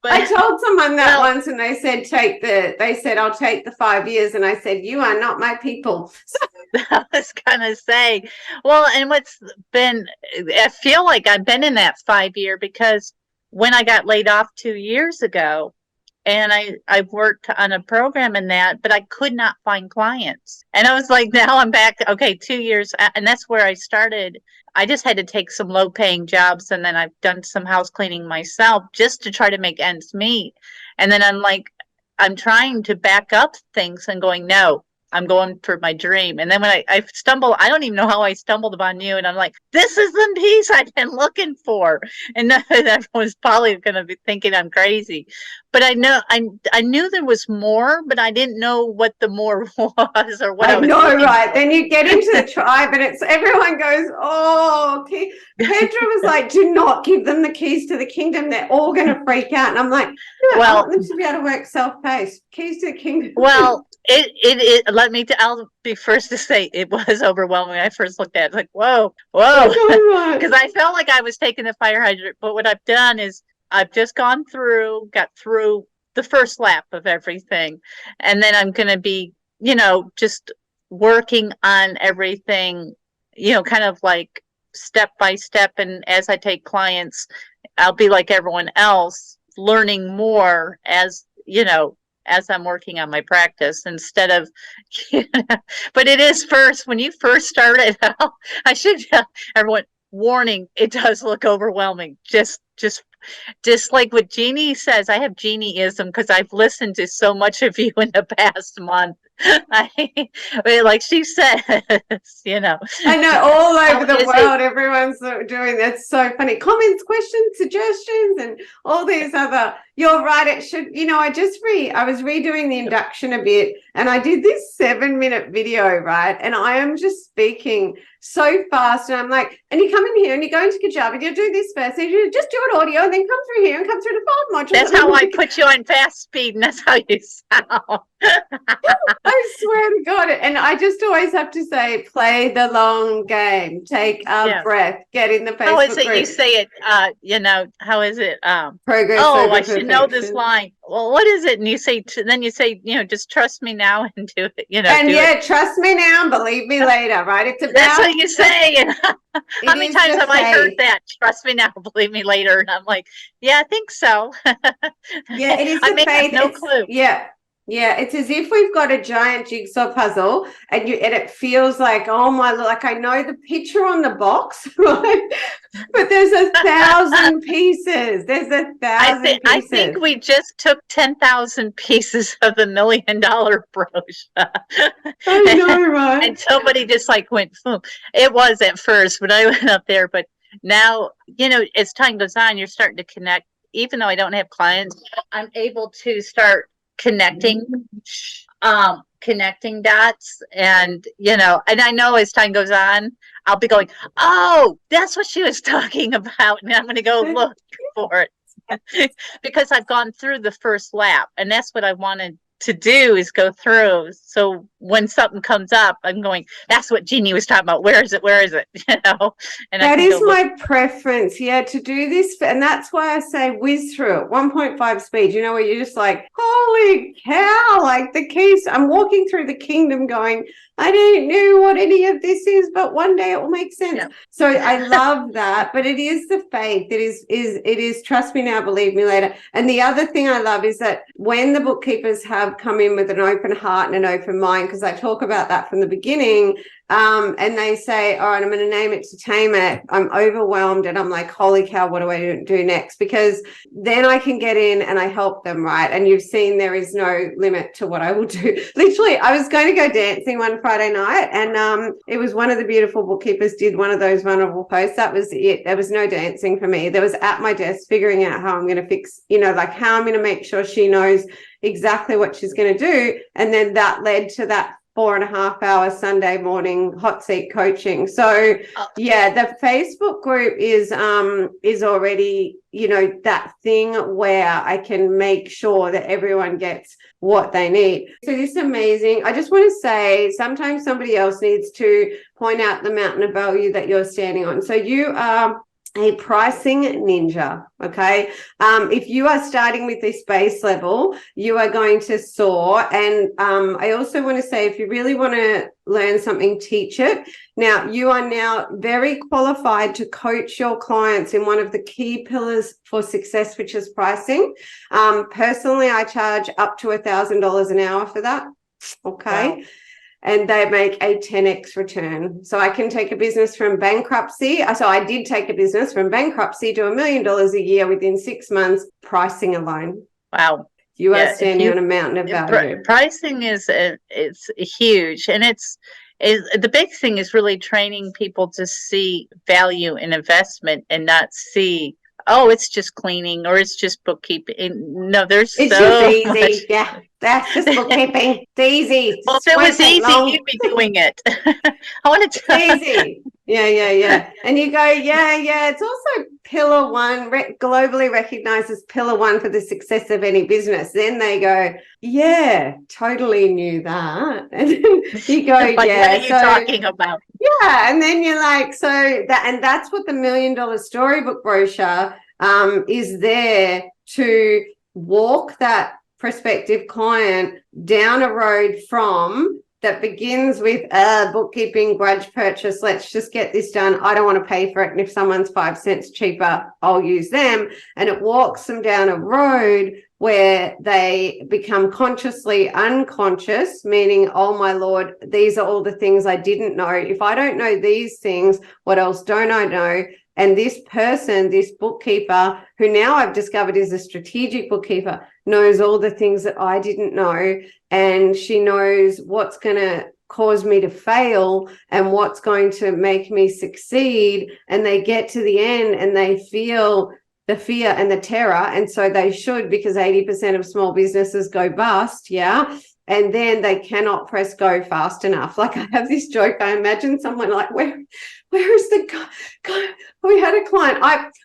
But, I told someone that once and they said, I'll take the 5 years. And I said, you are not my people. So I was gonna say, well, and I feel like I've been in that 5 year because when I got laid off 2 years ago, and I worked on a program in that, but I could not find clients. And I was like, now I'm back. Okay, 2 years. And that's where I started. I just had to take some low paying jobs. And then I've done some house cleaning myself just to try to make ends meet. And then I'm trying to back up things and going, no, I'm going for my dream. And then when I stumble, I don't even know how I stumbled upon you. And I'm like, this is the piece I've been looking for. And everyone's probably going to be thinking I'm crazy. But I knew there was more, but I didn't know what the more was or what I was know, right? Then you get into the tribe and everyone goes, okay. Pedro was like, do not give them the keys to the kingdom. They're all going to freak out. And I'm like, no, I want them to be able to work self-paced. Keys to the kingdom. Well, I'll be first to say it was overwhelming. When I first looked at it, like, whoa. Because I felt like I was taking the fire hydrant. But what I've done is I've just got through the first lap of everything. And then I'm going to be, just working on everything, kind of like step by step. And as I take clients, I'll be like everyone else, learning more as I'm working on my practice instead of, but it is when you first started out, I should tell everyone, warning, it does look overwhelming. Just like what Jeannie says, I have Jeannie-ism because I've listened to so much of you in the past month. Like she says, I know all over the world, everyone's doing that's so funny. Comments, questions, suggestions, and all these other. You're right. It should. I was redoing the induction a bit, and I did this 7-minute video, right? And I am just speaking so fast, and I'm like, and you come in here and you go into Kajabi, and you do this first, and you just do an audio, and then come through here and come through the file module. That's how I put you on fast speed, and that's how you sound. I swear to God. And I just always have to say, play the long game, take a breath, get in the Facebook How is it group. You say it, how is it? Progress. I should know this line. Well, what is it? And you say, just trust me now and do it, trust me now and believe me later, right? It's about. That's what you say. How many times have I heard that? Trust me now, believe me later. And I'm like, yeah, I think so. Yeah, it is I the faith. No clue. Yeah. Yeah, it's as if we've got a giant jigsaw puzzle and it feels like, oh my, like I know the picture on the box, right? But there's 1,000 pieces. There's a thousand I think pieces. we just took 10,000 pieces of the $1 million brochure. I know, right? And somebody just like went, boom. It was at first when I went up there, but now, as time goes on, you're starting to connect. Even though I don't have clients, I'm able to start connecting dots. And, and I know as time goes on, I'll be going, oh, that's what she was talking about. And I'm going to go look for it. Because I've gone through the first lap, and that's what I wanted to do, is go through. So when something comes up, I'm going, that's what Jeannie was talking about. Where is it? Where is it? And that is my preference. Yeah, to do this. And that's why I say whiz through it, 1.5 speed, where you're just like, holy cow, like the keys. I'm walking through the kingdom going, I don't know what any of this is, but one day it will make sense. Yeah. So I love that, but it is the faith. It is trust me now, believe me later. And the other thing I love is that when the bookkeepers have come in with an open heart and an open mind, because I talk about that from the beginning, and they say, all right, I'm going to name it to tame it. I'm overwhelmed and I'm like, holy cow, what do I do next? Because then I can get in and I help them, right? And you've seen there is no limit to what I will do. Literally, I was going to go dancing one Friday night, and it was one of the beautiful bookkeepers did one of those vulnerable posts. That was it. There was no dancing for me. There was at my desk figuring out how I'm going to fix, like how I'm going to make sure she knows exactly what she's going to do. And then that led to that 4.5-hour Sunday morning hot seat coaching. So yeah, the Facebook group is already, that thing where I can make sure that everyone gets what they need. So this is amazing. I just want to say, sometimes somebody else needs to point out the mountain of value that you're standing on. So you are a pricing ninja, okay? If you are starting with this base level, you are going to soar. And I also want to say, if you really want to learn something, teach it. Now, you are now very qualified to coach your clients in one of the key pillars for success, which is pricing. Personally, I charge up to $1,000 an hour for that, okay? Wow. And they make a 10x return. So I can take a business from bankruptcy. So I did take a business from bankruptcy to $1 million a year within 6 months, pricing alone. Wow. You are standing on a mountain of value. Pricing it's huge. And the big thing is really training people to see value in investment and not see, oh, it's just cleaning or it's just bookkeeping. No, it's so just easy. Much. Yeah, that's just bookkeeping. It's easy. Well, if it was easy, you'd be doing it. I want to tell It's easy. Yeah. And you go, yeah. It's also pillar one, globally recognized as pillar one for the success of any business. Then they go, yeah, totally knew that. And then you go, like, yeah. What are you talking about? Yeah. And then you're like, that's what the $1 Million Storybook brochure is there to walk that prospective client down a road from that begins with a bookkeeping grudge purchase. Let's just get this done. I don't want to pay for it. And if someone's 5 cents cheaper, I'll use them. And it walks them down a road where they become consciously unconscious, meaning, oh my Lord, these are all the things I didn't know. If I don't know these things, what else don't I know? And this person, this bookkeeper, who now I've discovered is a strategic bookkeeper, knows all the things that I didn't know. And she knows what's going to cause me to fail and what's going to make me succeed. And they get to the end and they feel the fear and the terror. And so they should, because 80% of small businesses go bust. Yeah. And then they cannot press go fast enough. Like I have this joke. I imagine someone like, where is the guy? We had a client.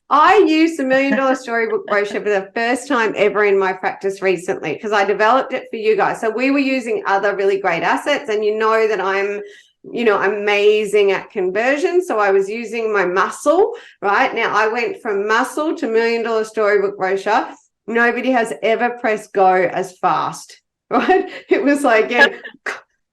I used the $1 Million Storybook brochure for the first time ever in my practice recently because I developed it for you guys. So we were using other really great assets, and you know that I'm amazing at conversion. So I was using my muscle, right? Now I went from muscle to $1 Million Storybook brochure. Nobody has ever pressed go as fast. Right? It was like, yeah,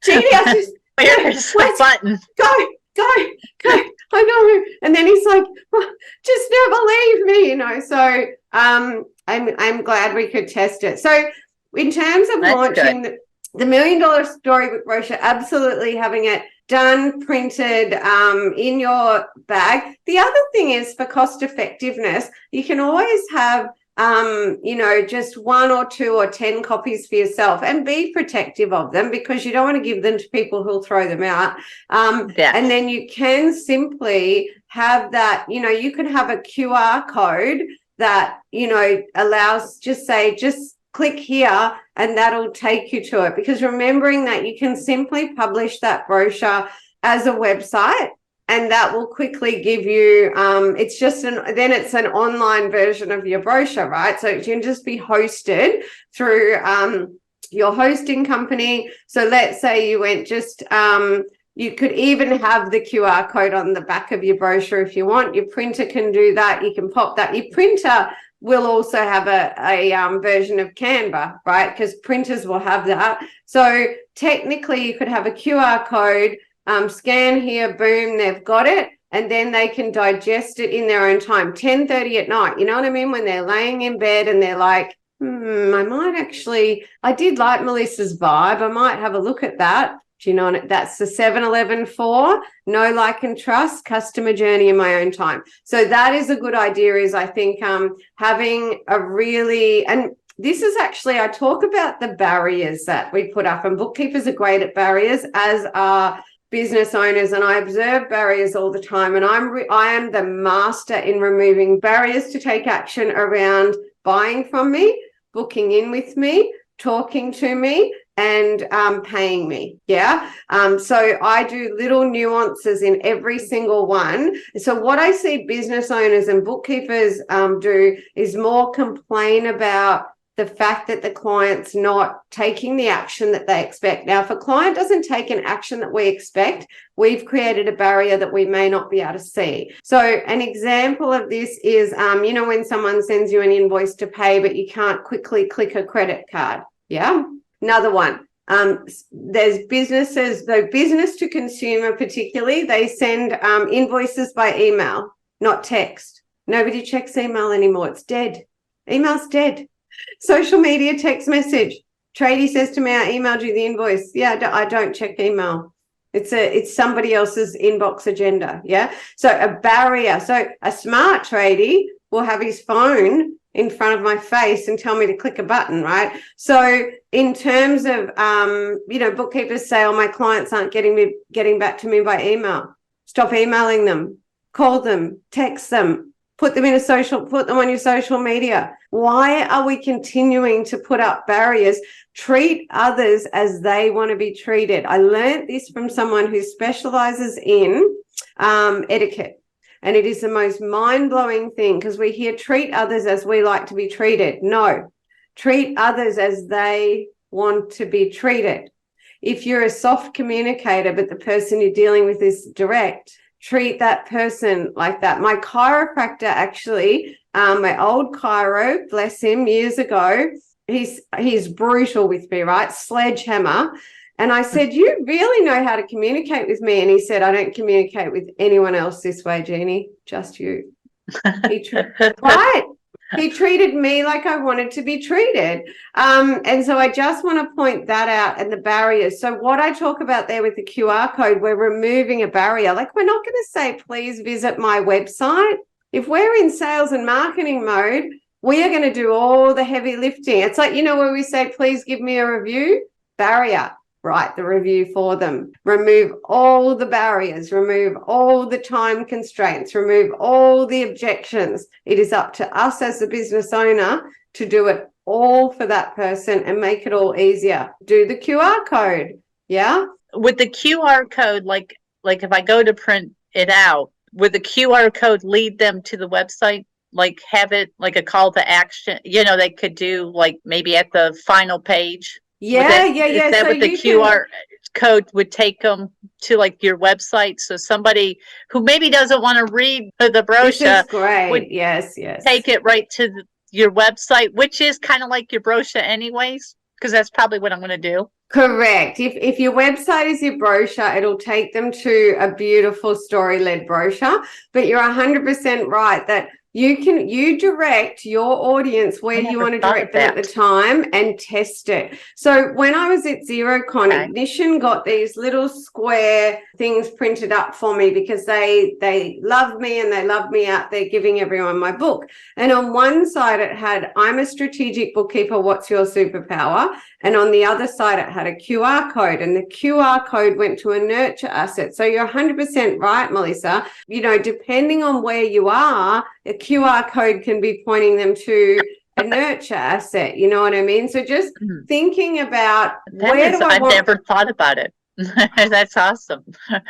Jeannie, where's the button? Go. I know. And then he's like, oh, just never leave me, So I'm glad we could test it. So in terms of That's launching the $1 Million Storybook brochure, absolutely having it done, printed in your bag. The other thing is, for cost effectiveness, you can always have just 1 or 2 or 10 copies for yourself, and be protective of them, because you don't want to give them to people who'll throw them out. And then you can simply have that, you can have a QR code that, allows, just click here and that'll take you to it, because remembering that you can simply publish that brochure as a website, and that will quickly give you, then it's an online version of your brochure, right? So it can just be hosted through your hosting company. So let's say you went you could even have the QR code on the back of your brochure if you want. Your printer can do that. You can pop that. Your printer will also have a version of Canva, right? Because printers will have that. So technically you could have a QR code, scan here, boom, they've got it, and then they can digest it in their own time, 10:30 at night. You know what I mean? When they're laying in bed and they're like, I did like Melissa's vibe. I might have a look at that. Do you know, that's the 7-Eleven for know, like, and trust customer journey in my own time. So that is a good idea, is I think having a really, and this is actually, I talk about the barriers that we put up, and bookkeepers are great at barriers, as are business owners, and I observe barriers all the time, and I am the master in removing barriers to take action around buying from me, booking in with me, talking to me, and paying me. So I do little nuances in every single one. So what I see business owners and bookkeepers do is more complain about the fact that the client's not taking the action that they expect. Now, if a client doesn't take an action that we expect, we've created a barrier that we may not be able to see. So an example of this is, when someone sends you an invoice to pay, but you can't quickly click a credit card. Yeah. Another one. There's businesses, though business to consumer particularly, they send invoices by email, not text. Nobody checks email anymore. It's dead. Email's dead. Social media, text message. Tradie says to me, I emailed you the invoice. Yeah, I don't check email. It's somebody else's inbox agenda. Yeah. So a barrier. So a smart tradie will have his phone in front of my face and tell me to click a button, right? So in terms of, bookkeepers say, oh, my clients aren't getting back to me by email. Stop emailing them, call them, text them, put them on your social media. Why are we continuing to put up barriers? Treat others as they want to be treated. I learned this from someone who specializes in etiquette. And it is the most mind-blowing thing, because we hear treat others as we like to be treated. No, treat others as they want to be treated. If you're a soft communicator, but the person you're dealing with is direct, treat that person like that. My chiropractor, actually, my old chiro, bless him, years ago, he's brutal with me, right? Sledgehammer. And I said, you really know how to communicate with me. And he said, I don't communicate with anyone else this way, Jeannie, just you. Right. He treated me like I wanted to be treated. And so I just want to point that out, and the barriers. So what I talk about there with the QR code, we're removing a barrier. Like, we're not going to say, please visit my website. If we're in sales and marketing mode, we are going to do all the heavy lifting. It's like, where we say, please give me a review. Barrier. Write the review for them. Remove all the barriers, remove all the time constraints, remove all the objections. It is up to us as a business owner to do it all for that person and make it all easier. Do the QR code. Yeah. With the QR code, like if I go to print it out, would the QR code lead them to the website? Like, have it like a call to action, they could do, like, maybe at the final page. Yeah. Is that so what the QR code would take them to, like, your website? So somebody who maybe doesn't want to read the brochure, this is great. would yes take it right to your website, which is kind of like your brochure anyways, because that's probably what I'm going to do. Correct. If your website is your brochure, it'll take them to a beautiful story-led brochure. But you're 100% right that you direct your audience where you want to direct them at the time and test it. So when I was at XeroCon, Ignition got these little square things printed up for me because they love me and they love me out there giving everyone my book. And on one side it had, I'm a strategic bookkeeper, what's your superpower? And on the other side it had a QR code, and the QR code went to a nurture asset. So you're 100% right, Melissa. You know, depending on where you are, a QR code can be pointing them to a nurture asset. You know what I mean? So just thinking about I've never thought about it. That's awesome.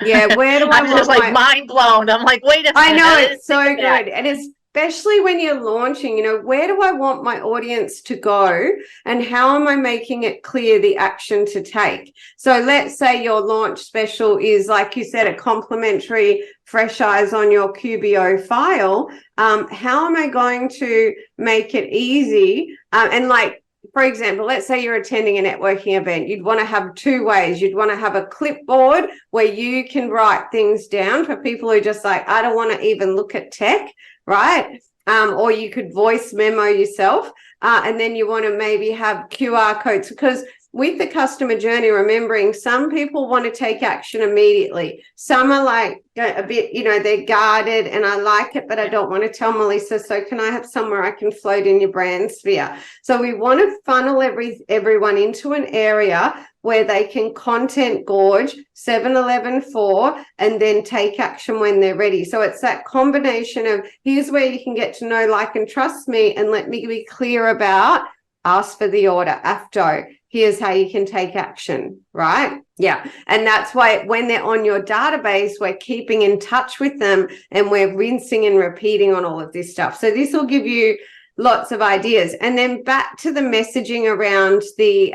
Yeah, where do I want? I'm just like mind blown. I'm like, wait a minute. I know, it's so good. And especially when you're launching, you know, where do I want my audience to go and how am I making it clear the action to take? So let's say your launch special is, like you said, a complimentary fresh eyes on your QBO file. How am I going to make it easy? And like, for example, let's say you're attending a networking event. You'd want to have two ways. You'd want to have a clipboard where you can write things down for people who just like, I don't want to even look at tech, right? Or you could voice memo yourself. And then you want to maybe have QR codes, because with the customer journey, remembering some people want to take action immediately. Some are like a bit, you know, they're guarded and I like it, but I don't want to tell Melissa. So can I have somewhere I can float in your brand sphere? So we want to funnel everyone into an area where they can content gorge 7-Eleven for and then take action when they're ready. So it's that combination of here's where you can get to know, like, and trust me, and let me be clear about ask for the order, AFTO. Here's how you can take action, right? Yeah. And that's why when they're on your database, we're keeping in touch with them and we're rinsing and repeating on all of this stuff. So this will give you lots of ideas. And then back to the messaging around the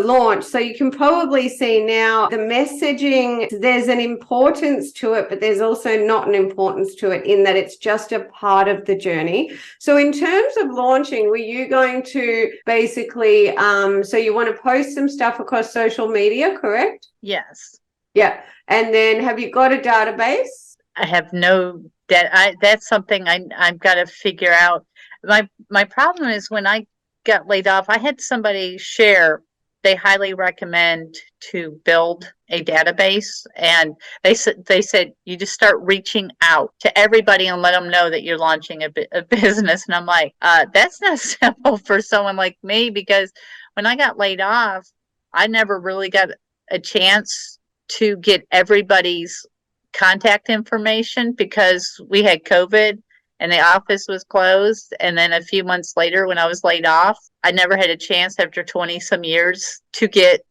launch. So you can probably see now the messaging, there's an importance to it, but there's also not an importance to it in that it's just a part of the journey. So in terms of launching, were you going to basically, so you want to post some stuff across social media, correct? Yes. Yeah. And then have you got a database? I have no that's something I've got to figure out. My problem is when I got laid off, I had somebody share, they highly recommend to build a database. And they said, you just start reaching out to everybody and let them know that you're launching a business. And I'm like, that's not simple for someone like me, because when I got laid off, I never really got a chance to get everybody's contact information because we had COVID and the office was closed. And then a few months later, when I was laid off, I never had a chance after 20 some years to get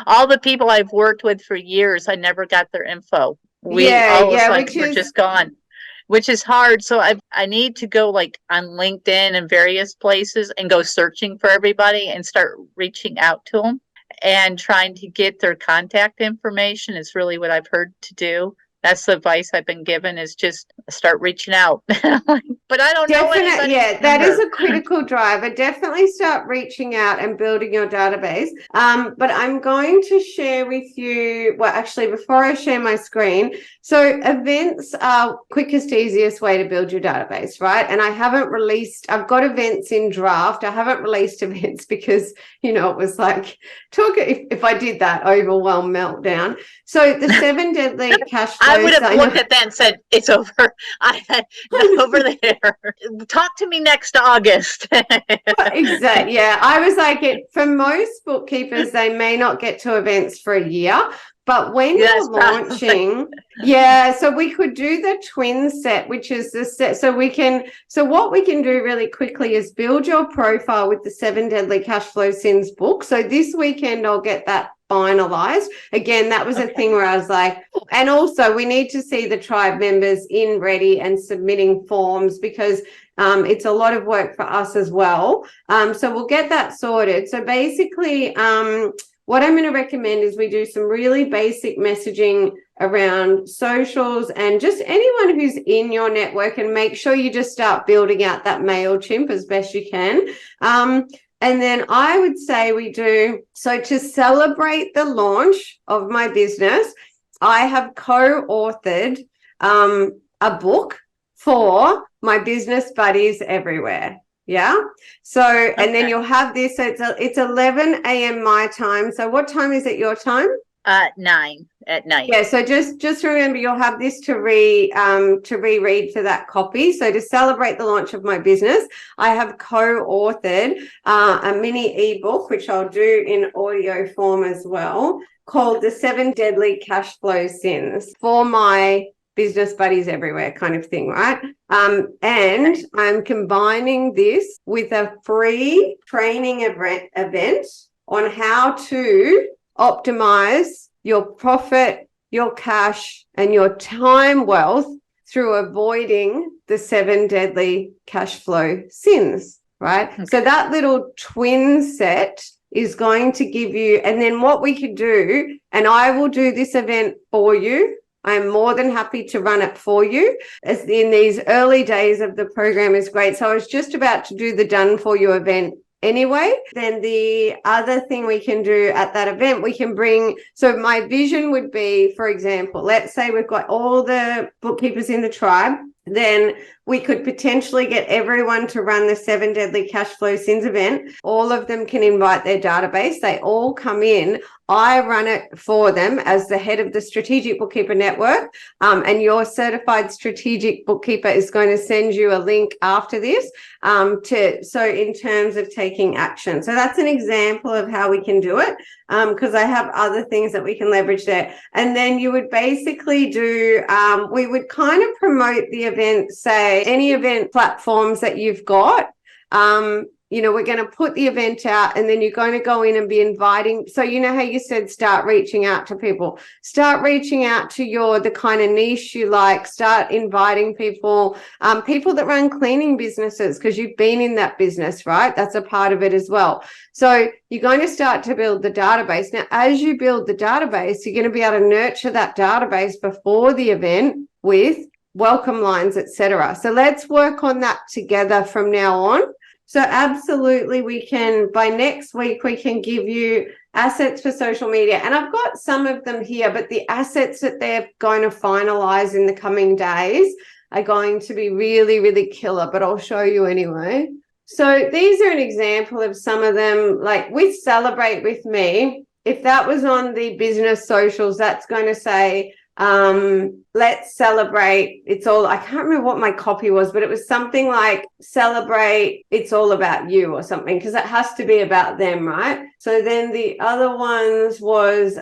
all the people I've worked with for years, I never got their info. We're just gone, which is hard. So I need to go like on LinkedIn and various places and go searching for everybody and start reaching out to them and trying to get their contact information is really what I've heard to do. That's the advice I've been given, is just start reaching out. But I don't know anybody. Yeah, that is a critical driver. Definitely start reaching out and building your database. But I'm going to share with you, well, actually, before I share my screen, so events are quickest, easiest way to build your database, right? And I've got events in draft. I haven't released events because, you know, it was like, if I did that, overwhelm, meltdown. So the 7 deadly cash flows. I would have looked at that and said, it's over. Over there. Talk to me next August. Exactly. Yeah. I was like, for most bookkeepers, they may not get to events for a year. But when you're launching, so we could do the twin set, which is the set. So what we can do really quickly is build your profile with the 7 Deadly Cash Flow Sins book. So this weekend, I'll get that finalized. Again, that was a thing where I was like, and also we need to see the tribe members in ready and submitting forms, because it's a lot of work for us as well. So we'll get that sorted. So basically, what I'm going to recommend is we do some really basic messaging around socials and just anyone who's in your network, and make sure you just start building out that MailChimp as best you can. And then I would say so to celebrate the launch of my business, I have co-authored a book for my business buddies everywhere. Yeah. So, and then you'll have this. So it's 11 a.m. my time. So what time is it your time? 9 at night. Yeah, so just remember you'll have this to reread for that copy. So to celebrate the launch of my business, I have co-authored a mini ebook, which I'll do in audio form as well, called The 7 Deadly Cash Flow Sins for my business buddies everywhere kind of thing, right? And I'm combining this with a free training event on how to optimize your profit, your cash, and your time wealth through avoiding the 7 deadly cash flow sins, right? Okay. So that little twin set is going to give you, and then what we could do, and I will do this event for you. I'm more than happy to run it for you, as in these early days of the program is great. So I was just about to do the done for you event anyway. Then the other thing we can do at that event, we can bring, so my vision would be, for example, let's say we've got all the bookkeepers in the tribe, then we could potentially get everyone to run the 7 Deadly Cash Flow Sins event. All of them can invite their database. They all come in. I run it for them as the head of the Strategic Bookkeeper Network. And your certified strategic bookkeeper is going to send you a link after this so in terms of taking action. So that's an example of how we can do it, because I have other things that we can leverage there. And then you would basically do, we would kind of promote the event, say any event platforms that you've got. We're going to put the event out, and then you're going to go in and be inviting. So you know how you said start reaching out to people, start reaching out to the kind of niche you like, start inviting people, people that run cleaning businesses, because you've been in that business, right? That's a part of it as well. So you're going to start to build the database. Now, as you build the database, you're going to be able to nurture that database before the event with welcome lines, etc. So let's work on that together from now on. So absolutely, we can, by next week, we can give you assets for social media. And I've got some of them here, but the assets that they're going to finalize in the coming days are going to be really, really killer, but I'll show you anyway. So these are an example of some of them, like with Celebrate With Me. If that was on the business socials, that's going to say, let's celebrate. It's all, I can't remember what my copy was, but it was something like celebrate. It's all about you or something, because it has to be about them, right? So then the other ones was,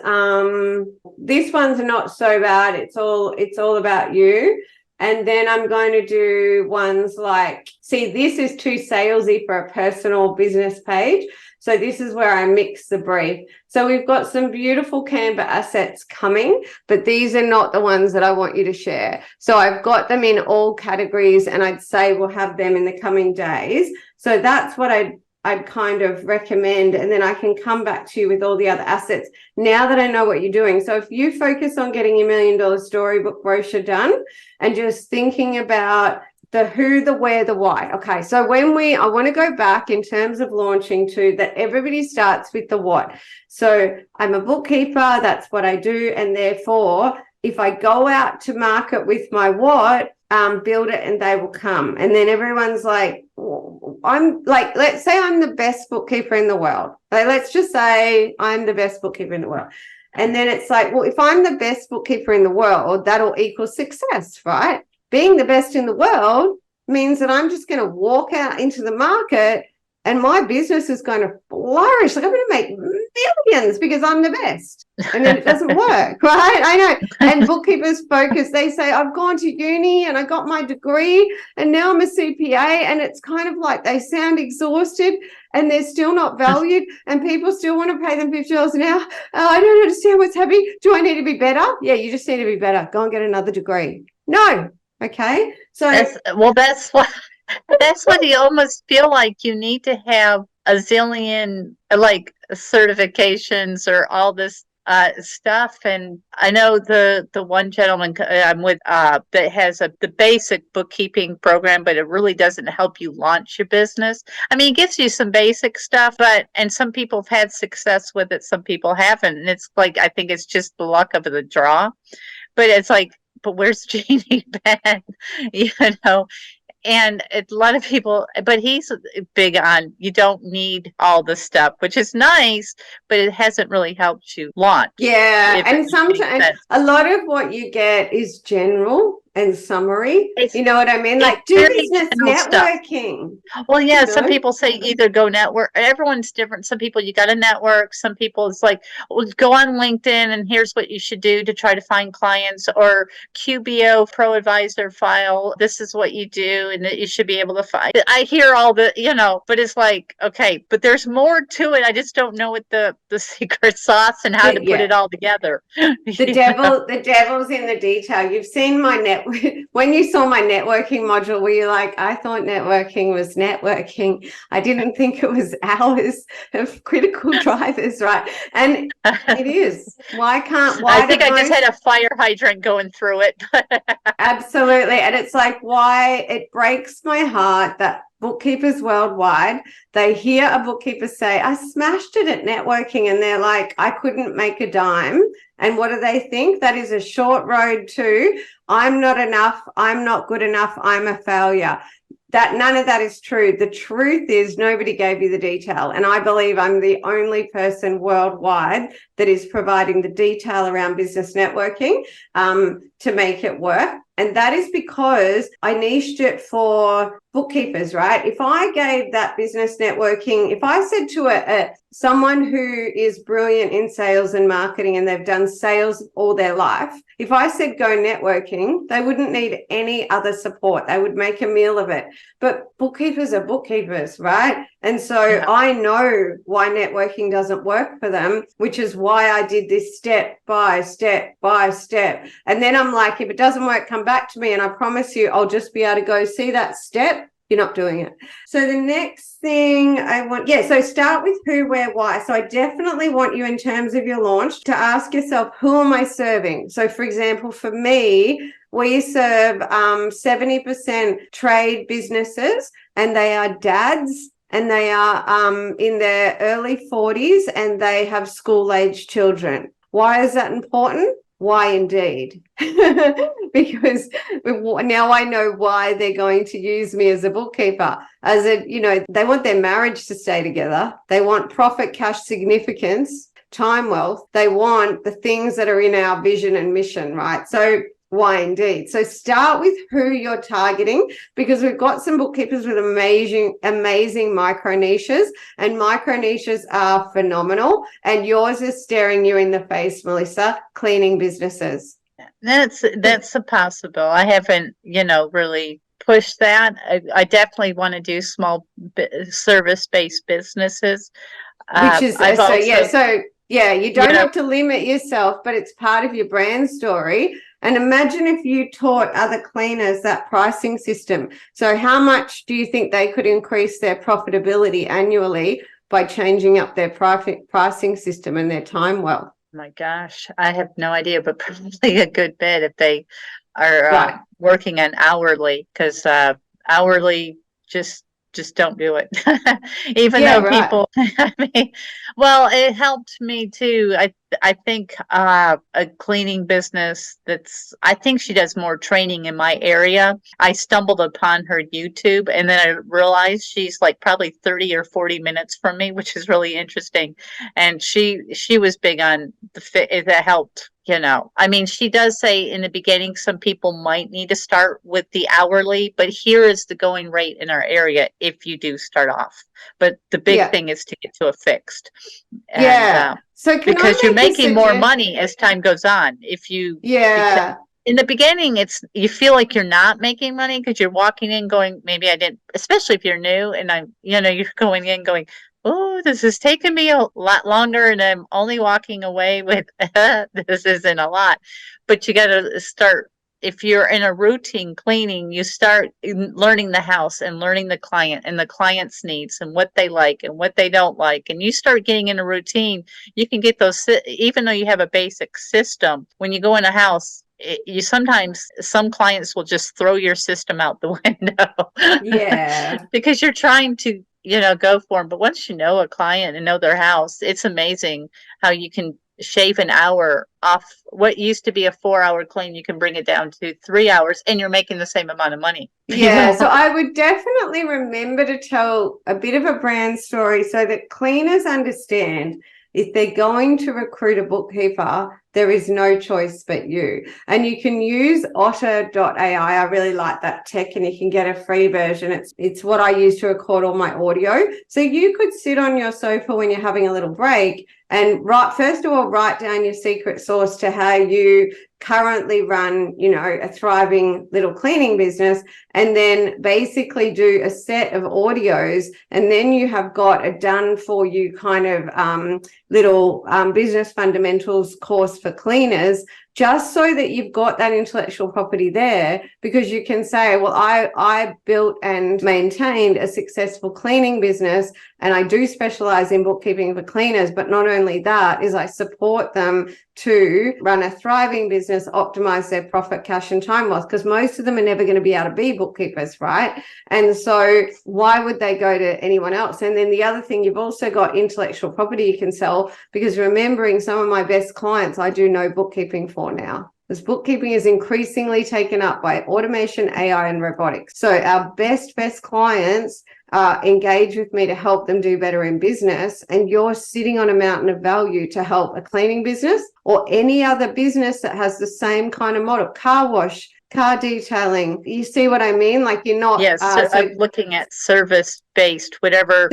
this one's not so bad. It's all about you. And then I'm going to do ones like, see, this is too salesy for a personal business page. So this is where I mix the brief. So we've got some beautiful Canva assets coming, but these are not the ones that I want you to share. So I've got them in all categories, and I'd say we'll have them in the coming days. So that's what I'd kind of recommend, and then I can come back to you with all the other assets now that I know what you're doing. So if you focus on getting your $1 million storybook brochure done and just thinking about the who, the where, the why. Okay, so I want to go back in terms of launching to that everybody starts with the what. So I'm a bookkeeper, that's what I do, and therefore if I go out to market with my what, build it and they will come. And then everyone's like, I'm like, let's say I'm the best bookkeeper in the world. Like, let's just say I'm the best bookkeeper in the world. And then it's like, well, if I'm the best bookkeeper in the world, that'll equal success, right? Being the best in the world means that I'm just going to walk out into the market and my business is going to flourish. Like, I'm going to make millions because I'm the best. And then it doesn't work, right? I know. And bookkeepers focus. They say, I've gone to uni and I got my degree and now I'm a CPA. And it's kind of like they sound exhausted and they're still not valued and people still want to pay them $50 an hour. I don't understand what's happening. Do I need to be better? Yeah, you just need to be better. Go and get another degree. No. Okay. So that's what you almost feel like you need to have a zillion like certifications or all this stuff. And I know the one gentleman I'm with that has the basic bookkeeping program, but it really doesn't help you launch your business. I mean, it gives you some basic stuff, and some people have had success with it, some people haven't. And it's like, I think it's just the luck of the draw. But it's like, but where's Jeannie been? You know, and a lot of people, but he's big on you don't need all the stuff, which is nice, but it hasn't really helped you launch. Yeah, If it and makes sometimes sense. a lot of what you get is general and summary. It's You know what I mean? it's Like do very business general stuff. networking, Well, yeah, you some know? people say either go network. Everyone's different. Some people you got to network. Some people it's like, well, go on LinkedIn and here's what you should do to try to find clients or QBO Pro Advisor file. This is what you do and that you should be able to find. I hear all the, but it's like, okay, but there's more to it. I just don't know what the secret sauce and how to put Yeah. it all together. The devil's in the detail. You've seen my when you saw my networking module, were you like, I thought networking was networking. I didn't think it was hours of critical drivers, right? And it is. Why I do think I just most had a fire hydrant going through it. Absolutely. And it's like why it breaks my heart that bookkeepers worldwide, they hear a bookkeeper say, I smashed it at networking, and they're like, I couldn't make a dime. And what do they think? That is a short road to I'm not enough, I'm not good enough, I'm a failure. That none of that is true. The truth is nobody gave you the detail. And I believe I'm the only person worldwide that is providing the detail around business networking to make it work. And that is because I niched it for bookkeepers, right? If I gave that business networking, if I said to someone who is brilliant in sales and marketing and they've done sales all their life, if I said go networking, they wouldn't need any other support. They would make a meal of it. But bookkeepers are bookkeepers, right? And so Yeah. I know why networking doesn't work for them, which is why I did this step by step by step. And then I'm like, if it doesn't work, come back to me. And I promise you, I'll just be able to go see that step. You're not doing it. So the next thing so start with who, where, why. So I definitely want you in terms of your launch to ask yourself, who am I serving? So for example, for me, we serve 70% trade businesses, and they are dads, and they are in their early 40s, and they have school-age children. Why is that important? Why indeed? Because now I know why they're going to use me as a bookkeeper. They want their marriage to stay together. They want profit, cash, significance, time, wealth. They want the things that are in our vision and mission, right? So why indeed? So start with who you're targeting, because we've got some bookkeepers with amazing micro niches, and micro niches are phenomenal. And yours is staring you in the face, Melissa, cleaning businesses. That's a possible. I haven't, really pushed that. I definitely want to do small service-based businesses. Which is I've also, you don't have to limit yourself, but it's part of your brand story. And imagine if you taught other cleaners that pricing system. So how much do you think they could increase their profitability annually by changing up their pricing system and their time well? My gosh, I have no idea, but probably a good bit if they are Right. working on hourly, because hourly just don't do it. Even Yeah, though right. people, I mean, well, it helped me too. I think a cleaning business I think she does more training in my area. I stumbled upon her YouTube, and then I realized she's like probably 30 or 40 minutes from me, which is really interesting. And she was big on the fit that helped. I mean, she does say in the beginning, some people might need to start with the hourly, but here is the going rate in our area if you do start off. But the big Yeah. thing is to get to a fixed. And Yeah. So can I because you're make a making more money as time goes on. Because Yeah. in the beginning, you feel like you're not making money because you're walking in going, maybe I didn't, especially if you're new and you're going in going, oh, this is taking me a lot longer and I'm only walking away with, this isn't a lot. But you got to start, if you're in a routine cleaning, you start learning the house and learning the client and the client's needs and what they like and what they don't like. And you start getting in a routine, you can get those, even though you have a basic system, when you go in a house, some clients will just throw your system out the window. Yeah. Because you're trying to go for them. But once you know a client and know their house, it's amazing how you can shave an hour off what used to be a 4-hour clean. You can bring it down to 3 hours, and you're making the same amount of money. Yeah, so I would definitely remember to tell a bit of a brand story so that cleaners understand if they're going to recruit a bookkeeper, there is no choice but you. And you can use otter.ai. I really like that tech, and you can get a free version. It's what I use to record all my audio. So you could sit on your sofa when you're having a little break and first of all, write down your secret sauce to how you currently run, a thriving little cleaning business, and then basically do a set of audios, and then you have got a done for you kind of little business fundamentals course for cleaners, just so that you've got that intellectual property there, because you can say, well, I built and maintained a successful cleaning business, and I do specialize in bookkeeping for cleaners. But not only that, is I support them to run a thriving business, optimize their profit, cash, and time wealth, because most of them are never going to be able to be bookkeepers, right? And so why would they go to anyone else? And then the other thing, you've also got intellectual property you can sell, because remembering some of my best clients, I do no bookkeeping for now. Because bookkeeping is increasingly taken up by automation, AI, and robotics. So our best clients engage with me to help them do better in business, and you're sitting on a mountain of value to help a cleaning business or any other business that has the same kind of model, car wash, car detailing. You see what I mean? Like, you're not. Yes, I'm looking at service-based, whether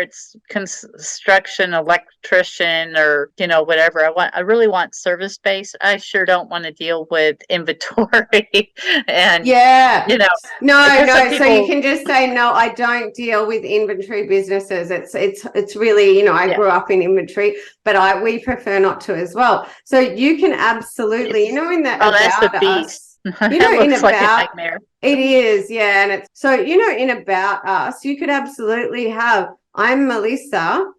it's construction, electrician, or whatever. I really want service-based. I sure don't want to deal with inventory and no. People... So you can just say, no, I don't deal with inventory businesses. It's really, I grew up in inventory, but we prefer not to as well. So you can absolutely, in that about us. In about it is, yeah. And it's so, in about us, you could absolutely have, I'm Melissa,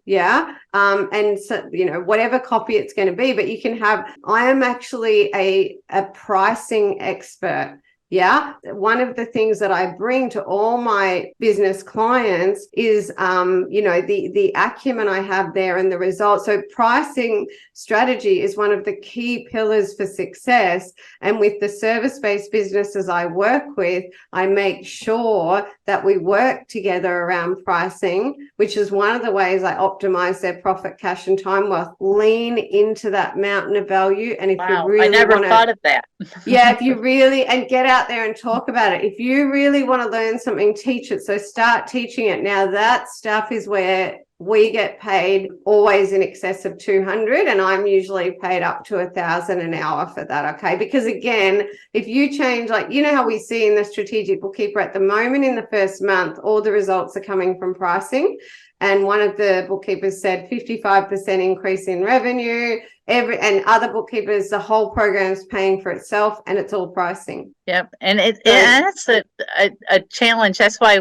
and so, whatever copy it's going to be, but you can have, I am actually a pricing expert. Yeah. One of the things that I bring to all my business clients is, the acumen I have there and the results. So pricing strategy is one of the key pillars for success. And with the service-based businesses I work with, I make sure that we work together around pricing, which is one of the ways I optimize their profit, cash, and time wealth. Lean into that mountain of value. And if you really I never thought of that. if you really, and get out there and talk about it. If you really want to learn something, teach it. So start teaching it. Now that stuff is where we get paid always in excess of 200, and I'm usually paid up to 1,000 an hour for that. Okay. Because again, if you change, like, how we see in the strategic bookkeeper at the moment, in the first month, all the results are coming from pricing. And one of the bookkeepers said 55% increase in revenue. And other bookkeepers, the whole program is paying for itself, and it's all pricing. Yep, and it's a challenge. That's why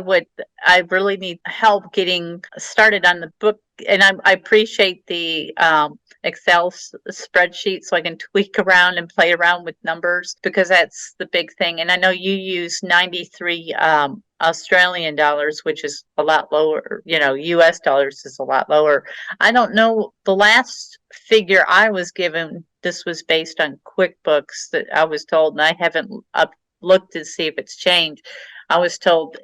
I really need help getting started on the book. And I appreciate the Excel spreadsheet, so I can tweak around and play around with numbers, because that's the big thing. And I know you use 93 Australian dollars, which is a lot lower. US dollars is a lot lower. I don't know, the last figure I was given, this was based on QuickBooks, that I was told, and I haven't looked to see if it's changed. I was told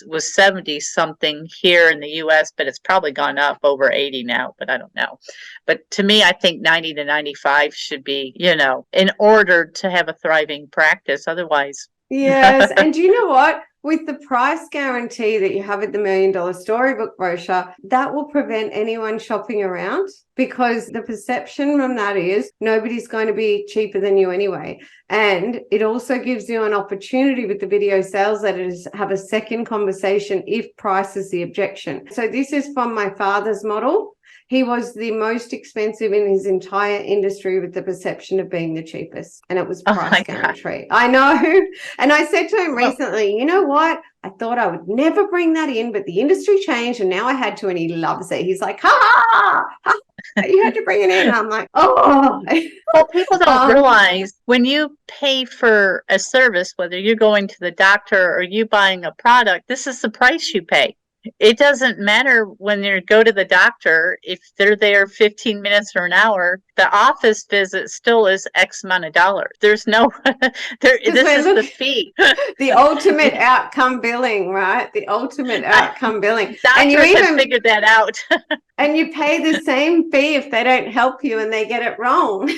was 70 something here in the US, but it's probably gone up over 80 now, but I don't know. But to me, I think 90 to 95 should be, in order to have a thriving practice. Otherwise. Yes. And do you know what? With the price guarantee that you have at the $1 Million Storybook brochure, that will prevent anyone shopping around, because the perception from that is nobody's going to be cheaper than you anyway. And it also gives you an opportunity with the video sales letters to have a second conversation if price is the objection. So this is from my father's model. He was the most expensive in his entire industry, with the perception of being the cheapest. And it was price guarantee. I know. And I said to him recently, you know what? I thought I would never bring that in, but the industry changed and now I had to, and he loves it. He's like, ha, you had to bring it in. I'm like, oh. Well, people don't realize when you pay for a service, whether you're going to the doctor or you buying a product, this is the price you pay. It doesn't matter when you go to the doctor, if they're there 15 minutes or an hour, the office visit still is X amount of dollars. There's no, this is the fee. The ultimate outcome billing, right? The ultimate outcome billing. And you Doctors have even figured that out. and you pay the same fee if they don't help you and they get it wrong.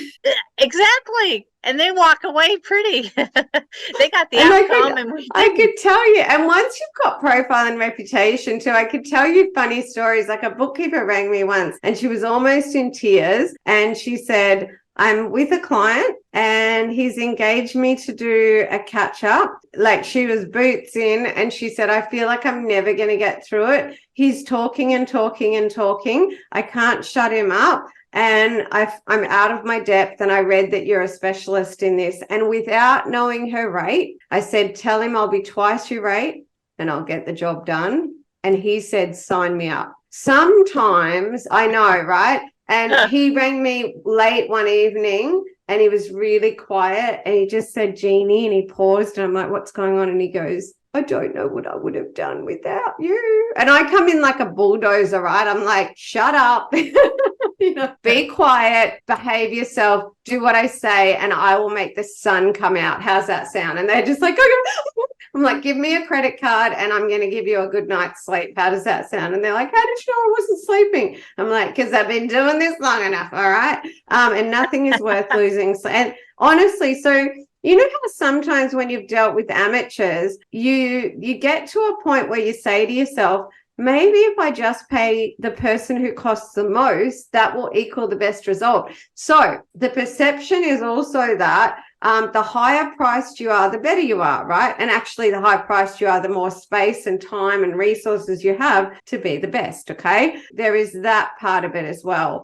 Exactly. And they walk away pretty. They got the And outcome and we I didn't. could tell you, and once you've got profile and reputation too, I could tell you funny stories. Like a bookkeeper rang me once and she was almost in tears and she said, I'm with a client and he's engaged me to do a catch up. Like she was boots in and she said, I feel like I'm never going to get through it. He's talking and talking and talking. I can't shut him up. And I'm out of my depth and I read that you're a specialist in this. And without knowing her rate, I said, tell him I'll be twice your rate and I'll get the job done. And he said, sign me up. Sometimes I know, right? And he rang me late one evening and he was really quiet and he just said, Jeannie, and he paused and I'm like, what's going on? And he goes, I don't know what I would have done without you. And I come in like a bulldozer, right? I'm like, shut up, be quiet, behave yourself, do what I say, and I will make the sun come out. How's that sound? And they're just like, okay. I'm like, give me a credit card and I'm going to give you a good night's sleep. How does that sound? And they're like, how did you know I wasn't sleeping? I'm like, because I've been doing this long enough. All right. And nothing is worth losing. And honestly, so you know how sometimes when you've dealt with amateurs, you get to a point where you say to yourself, maybe if I just pay the person who costs the most, that will equal the best result. So the perception is also that the higher priced you are, the better you are, right? And actually the higher priced you are, the more space and time and resources you have to be the best, okay? There is that part of it as well.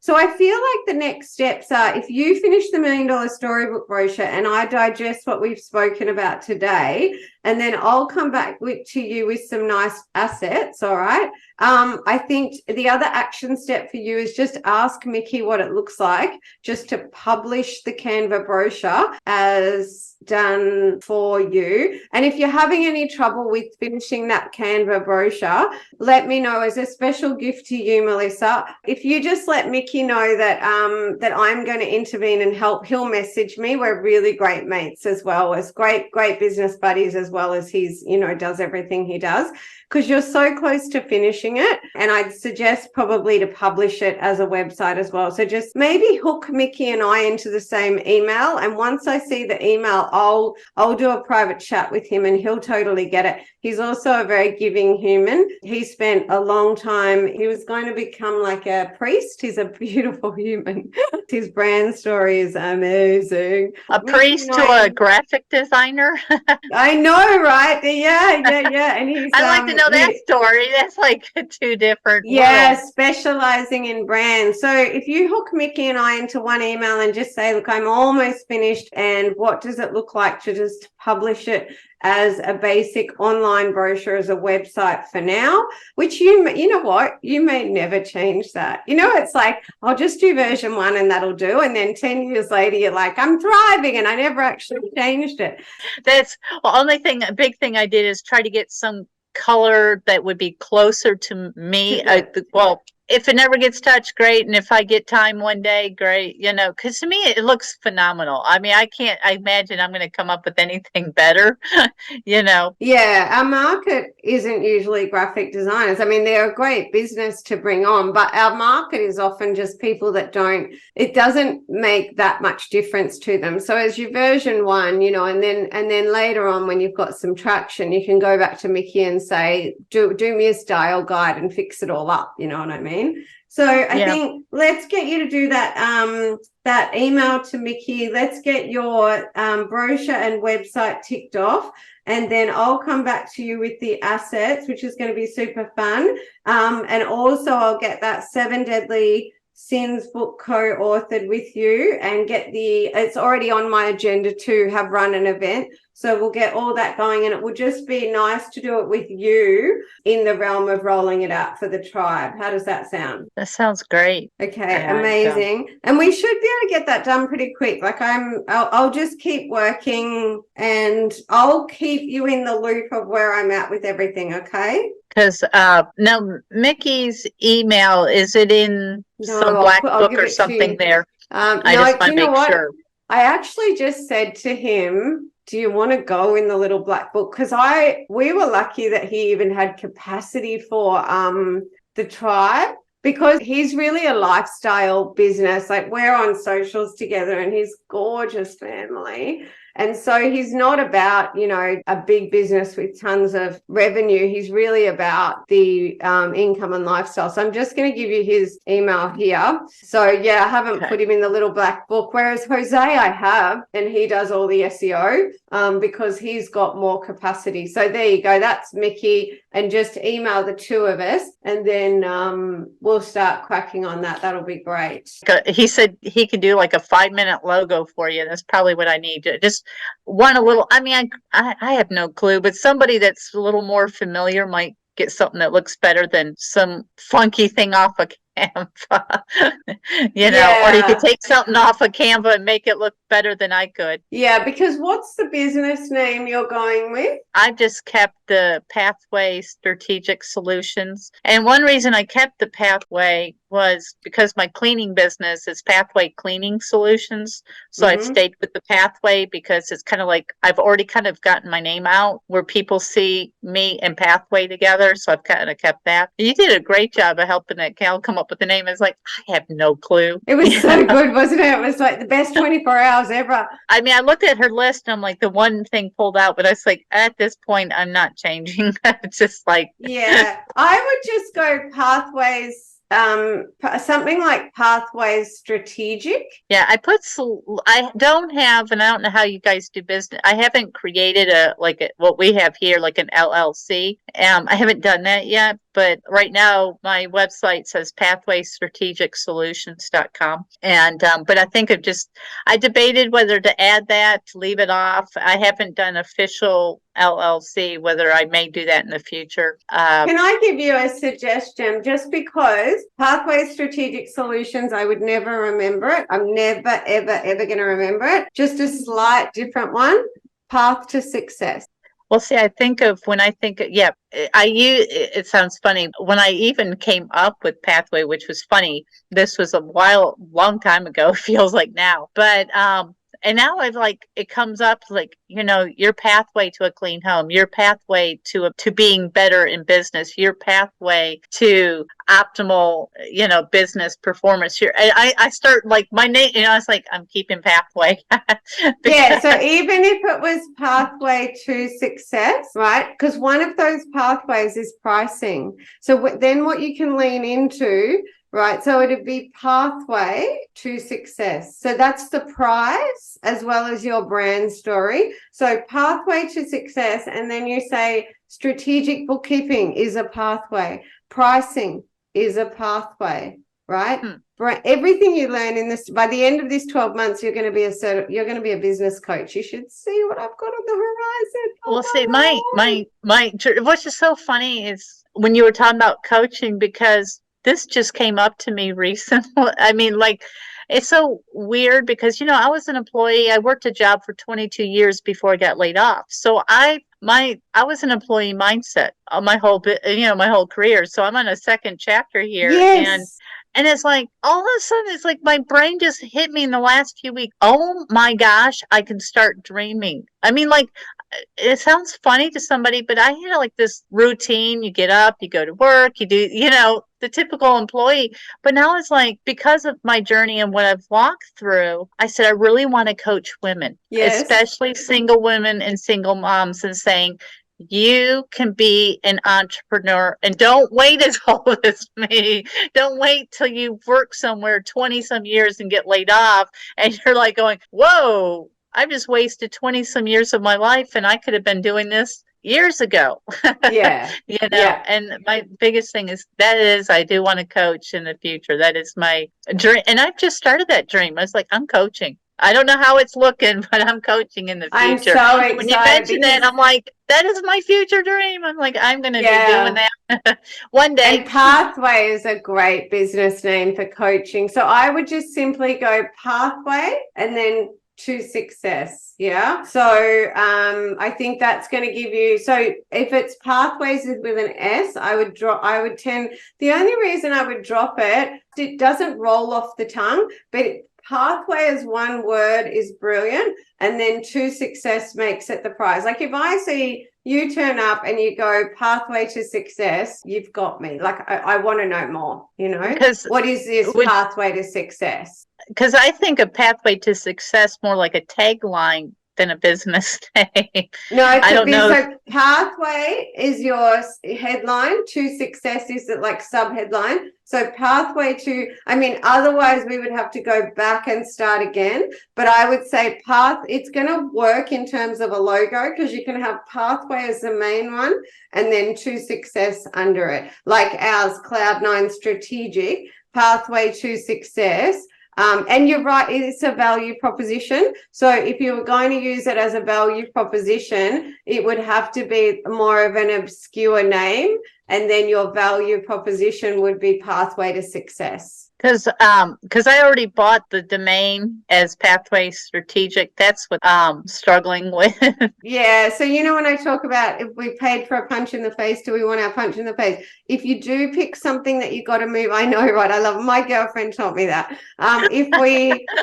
So I feel like the next steps are, if you finish the $1 Million Storybook brochure and I digest what we've spoken about today, and then I'll come back to you with some nice assets, all right? I think the other action step for you is just ask Mickey what it looks like just to publish the Canva brochure as done for you. And if you're having any trouble with finishing that Canva brochure, let me know as a special gift to you, Melissa. If you just let Mickey know that that I'm going to intervene and help, he'll message me. We're really great mates as well as great business buddies, as well as he's, does everything he does, because you're so close to finishing it. And I'd suggest probably to publish it as a website as well. So just maybe hook Mickey and I into the same email. And once I see the email, I'll do a private chat with him and he'll totally get it. He's also a very giving human. He spent a long time, he was going to become like a priest. He's a beautiful human. His brand story is amazing. A priest to a graphic designer. I know, right? Yeah. And he's I'd like to know that story. That's like two different worlds. Specializing in brands. So if you hook Mickey and I into one email and just say, look, I'm almost finished, and what does it look like to just publish it as a basic online brochure, as a website for now, which you know what, you may never change that. It's like, I'll just do version 1 and that'll do. And then 10 years later, you're like, I'm thriving and I never actually changed it. That's the a big thing I did is try to get some color that would be closer to me. If it never gets touched, great. And if I get time one day, great. Because to me, it looks phenomenal. I mean, I imagine I'm going to come up with anything better, Yeah, our market isn't usually graphic designers. I mean, they're a great business to bring on, but our market is often just people that it doesn't make that much difference to them. So as you version 1, and then later on when you've got some traction, you can go back to Mickey and say, do me a style guide and fix it all up. You know what I mean? So I think let's get you to do that email to Mickey. Let's get your brochure and website ticked off. And then I'll come back to you with the assets, which is going to be super fun. And also I'll get that 7 Deadly Sins book co-authored with you and it's already on my agenda to have run an event. So we'll get all that going, and it will just be nice to do it with you in the realm of rolling it out for the tribe. How does that sound? That sounds great. Okay, amazing. And we should be able to get that done pretty quick. Like I'll just keep working and I'll keep you in the loop of where I'm at with everything, okay? Because now Mickey's email, is it in some No, black I'll book give or it to something you. there? I No, just do want you to know make what? sure. I actually just said to him, do you want to go in the little black book? Because we were lucky that he even had capacity for the tribe, because he's really a lifestyle business. Like, we're on socials together and he's gorgeous family. And so he's not about, a big business with tons of revenue. He's really about the income and lifestyle. So I'm just going to give you his email here. So yeah, I haven't put him in the little black book, whereas Jose I have, and he does all the SEO because he's got more capacity. So there you go. That's Mickey. And just email the two of us, and then we'll start cracking on that. That'll be great. He said he could do like a 5-minute logo for you. That's probably what I need. Just want a little, I mean, I have no clue, but somebody that's a little more familiar might get something that looks better than some funky thing off of Canva, or you could take something off of Canva and make it look better than I could. Yeah, because what's the business name you're going with? I've just kept the Pathway Strategic Solutions. And one reason I kept the Pathway was because my cleaning business is Pathway Cleaning Solutions. So I've stayed with the Pathway because it's kind of like I've already kind of gotten my name out where people see me and Pathway together. So I've kind of kept that. You did a great job of helping that gal come up with the name. It's like, I have no clue. It was so good, wasn't it? It was like the best 24 hours ever. I mean, I looked at her list and I'm like, the one thing pulled out, but I was like, at this point, I'm not changing. It's just like, yeah, I would just go Pathways, something like Pathways Strategic. Yeah, I don't have, and I don't know how you guys do business. I haven't created what we have here, like an LLC. I haven't done that yet, but right now my website says pathwaystrategicsolutions.com. And, but I think I debated whether to add that, to leave it off. I haven't done official LLC, whether I may do that in the future. Can I give you a suggestion? Just because Pathway Strategic Solutions, I would never remember it. I'm never, ever, ever going to remember it. Just a slight different one. Path to Success. Well, see, it sounds funny. When I even came up with Pathway, which was funny, this was long time ago, feels like now. But, and now it comes up like, your pathway to a clean home, your pathway to being better in business, your pathway to optimal, business performance here. I start like my name, I was like, I'm keeping Pathway. Yeah. So even if it was Pathway to Success, right? Because one of those pathways is pricing. So then what you can lean into, right? So it'd be Pathway to Success. So that's the price as well as your brand story. So Pathway to Success. And then you say strategic bookkeeping is a pathway. Pricing is a pathway, right? Everything you learn in this, by the end of this 12 months, you're going to be a business coach. You should see what I've got on the horizon. Well, see, what's just so funny is when you were talking about coaching, because this just came up to me recently. I mean, like, it's so weird because, I was an employee. I worked a job for 22 years before I got laid off. So I was an employee mindset my whole career. So I'm on a second chapter here. Yes. And it's like, all of a sudden, it's like my brain just hit me in the last few weeks. Oh my gosh, I can start dreaming. I mean, like, it sounds funny to somebody, but I had like this routine. You get up, you go to work, you do, the typical employee. But now it's like, because of my journey and what I've walked through, I said, I really want to coach women, especially single women and single moms, and saying, you can be an entrepreneur, and don't wait as old as me. Don't wait till you work somewhere 20 some years and get laid off. And you're like going, whoa, I've just wasted 20 some years of my life, and I could have been doing this years ago. Yeah. Yeah. And my biggest thing is I do want to coach in the future. That is my dream. And I've just started that dream. I was like, I'm coaching. I don't know how it's looking, but I'm coaching in the future. I'm so excited. When you mention it, I'm like, that is my future dream. I'm like, I'm going to be doing that one day. And Pathway is a great business name for coaching. So I would just simply go Pathway and then to success. Yeah. So I think that's going to give you, so if it's pathways with an S, I would tend, the only reason I would drop it, it doesn't roll off the tongue, but pathway as one word is brilliant. And then to success makes it the prize. Like if I see you turn up and you go pathway to success, you've got me. Like I want to know more, you know, what is this pathway to success? Because I think a pathway to success more like a tagline than a business name. No, I don't know. So pathway is your headline, to success is it like sub-headline. So pathway to, I mean, otherwise we would have to go back and start again. But I would say it's going to work in terms of a logo because you can have pathway as the main one and then to success under it. Like ours, Cloud9 Strategic, pathway to success. And you're right, it's a value proposition. So if you were going to use it as a value proposition, it would have to be more of an obscure name. And then your value proposition would be pathway to success. Because I already bought the domain as Pathway Strategic. That's what I'm struggling with. Yeah. So, you know, when I talk about if we paid for a punch in the face, do we want our punch in the face? If you do pick something that you got to move, I know, right? I love, my girlfriend taught me that.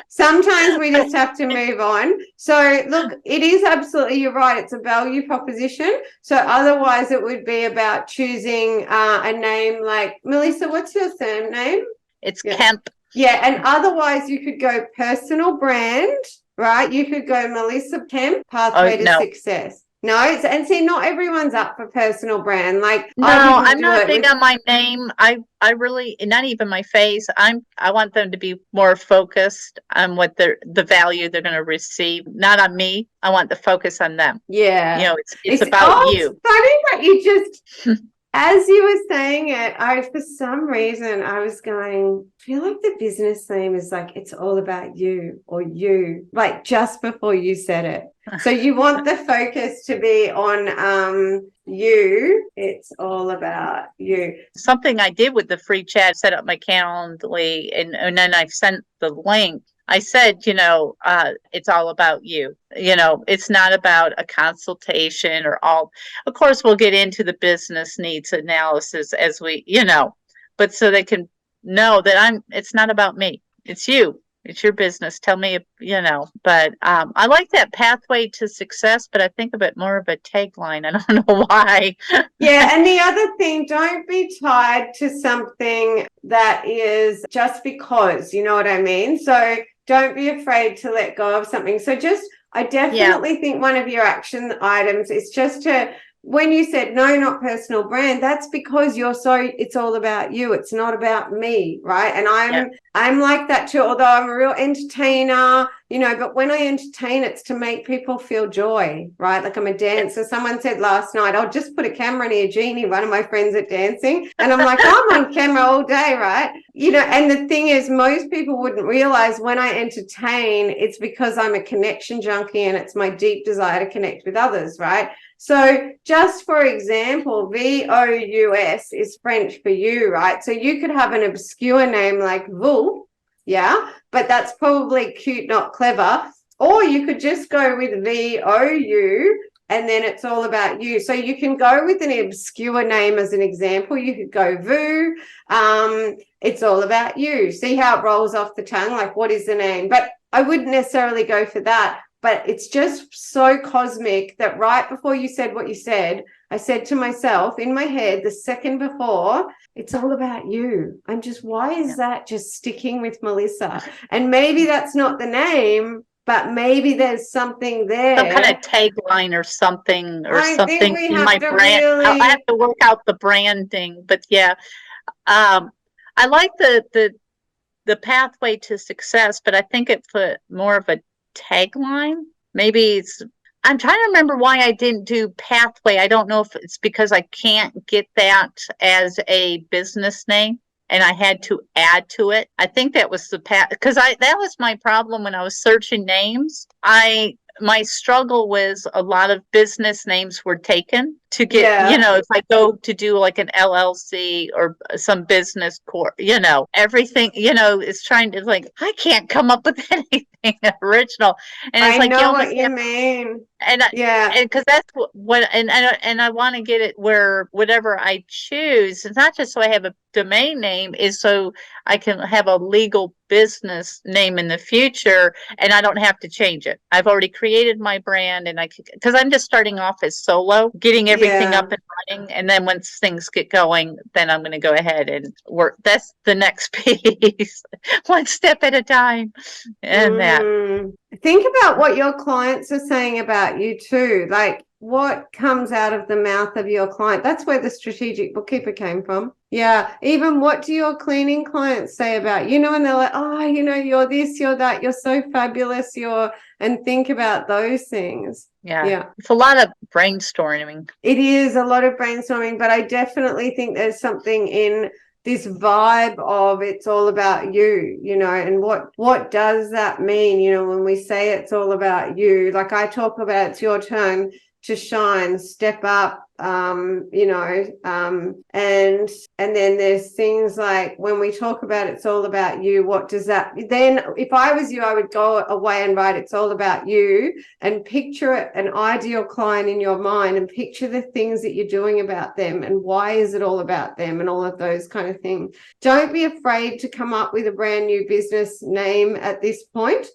Sometimes we just have to move on. So look, it is absolutely, you're right. It's a value proposition. So otherwise it would be about choosing a name like, Melissa, what's your surname? It's Kemp. Yeah, and otherwise you could go personal brand, right? You could go Melissa Kemp, pathway to success. No, and see, not everyone's up for personal brand. Like, no, I'm not big on my name. I really, not even my face. I want them to be more focused on what the value they're going to receive, not on me. I want the focus on them. Yeah, you know, it's about you. It's funny that you just. As you were saying it, for some reason, I was going, I feel like the business name is like, it's all about you or you, like just before you said it. So you want the focus to be on you. It's all about you. Something I did with the free chat, set up my Calendly, and then I've sent the link. I said, you know, it's all about you. You know, it's not about a consultation or all. Of course, we'll get into the business needs analysis as we, you know, but so they can know that it's not about me. It's you. It's your business. Tell me, you know, but I like that pathway to success, but I think of it more of a tagline. I don't know why. Yeah. And the other thing, don't be tied to something that is just because, you know what I mean? So don't be afraid to let go of something. So I definitely think one of your action items is just to, when you said no, not personal brand, that's because it's all about you. It's not about me, right? And I'm like that too, although I'm a real entertainer, you know, but when I entertain, it's to make people feel joy, right? Like I'm a dancer. Someone said last night, I'll just put a camera near Jeannie, one of my friends at dancing. And I'm like, I'm on camera all day, right? You know, and the thing is, most people wouldn't realize when I entertain, it's because I'm a connection junkie and it's my deep desire to connect with others, right? So just for example, VOUS is French for you, right? So you could have an obscure name like Vous, yeah, but that's probably cute, not clever. Or you could just go with VOU and then it's all about you. So you can go with an obscure name as an example. You could go Vu. It's all about you. See how it rolls off the tongue? Like, what is the name? But I wouldn't necessarily go for that. But it's just so cosmic that right before you said what you said, I said to myself in my head the second before, it's all about you. I'm just, why is that just sticking with Melissa? And maybe that's not the name, but maybe there's something there. Some kind of tagline or something in my brand. I have to work out the branding, but yeah. I like the pathway to success, but I think it's more of a tagline. Maybe I'm trying to remember why I didn't do pathway. I don't know if it's because I can't get that as a business name and I had to add to it. I think that was the path, because that was my problem when I was searching names. my struggle was a lot of business names were taken to get, Yeah. if I go to do like an LLC or some business everything, is trying to like, I can't come up with anything original. And it's I like, you know almost what you have, mean. and Yeah. because that's what and I want to get it where whatever I choose, it's not just so I have a domain name, is so I can have a legal business name in the future and I don't have to change it. I've already created my brand, and because I'm just starting off as solo, getting everything up Yeah. and running, and then once things get going, then I'm going to go ahead and work. That's the next piece, one step at a time, and that. Think about what your clients are saying about you too. Like what comes out of the mouth of your client. That's where the strategic bookkeeper came from. Yeah. Even what do your cleaning clients say about you? And they're like, oh, you're this, you're that, you're so fabulous, and think about those things. Yeah. Yeah. It's a lot of brainstorming. It is a lot of brainstorming, but I definitely think there's something in this vibe of it's all about you, and what does that mean, when we say it's all about you? Like I talk about it's your turn to shine, step up, and then there's things like when we talk about it's all about you, what does that then? If I was you, I would go away and write it's all about you and picture an ideal client in your mind and picture the things that you're doing about them and why is it all about them and all of those kind of things. Don't be afraid to come up with a brand new business name at this point.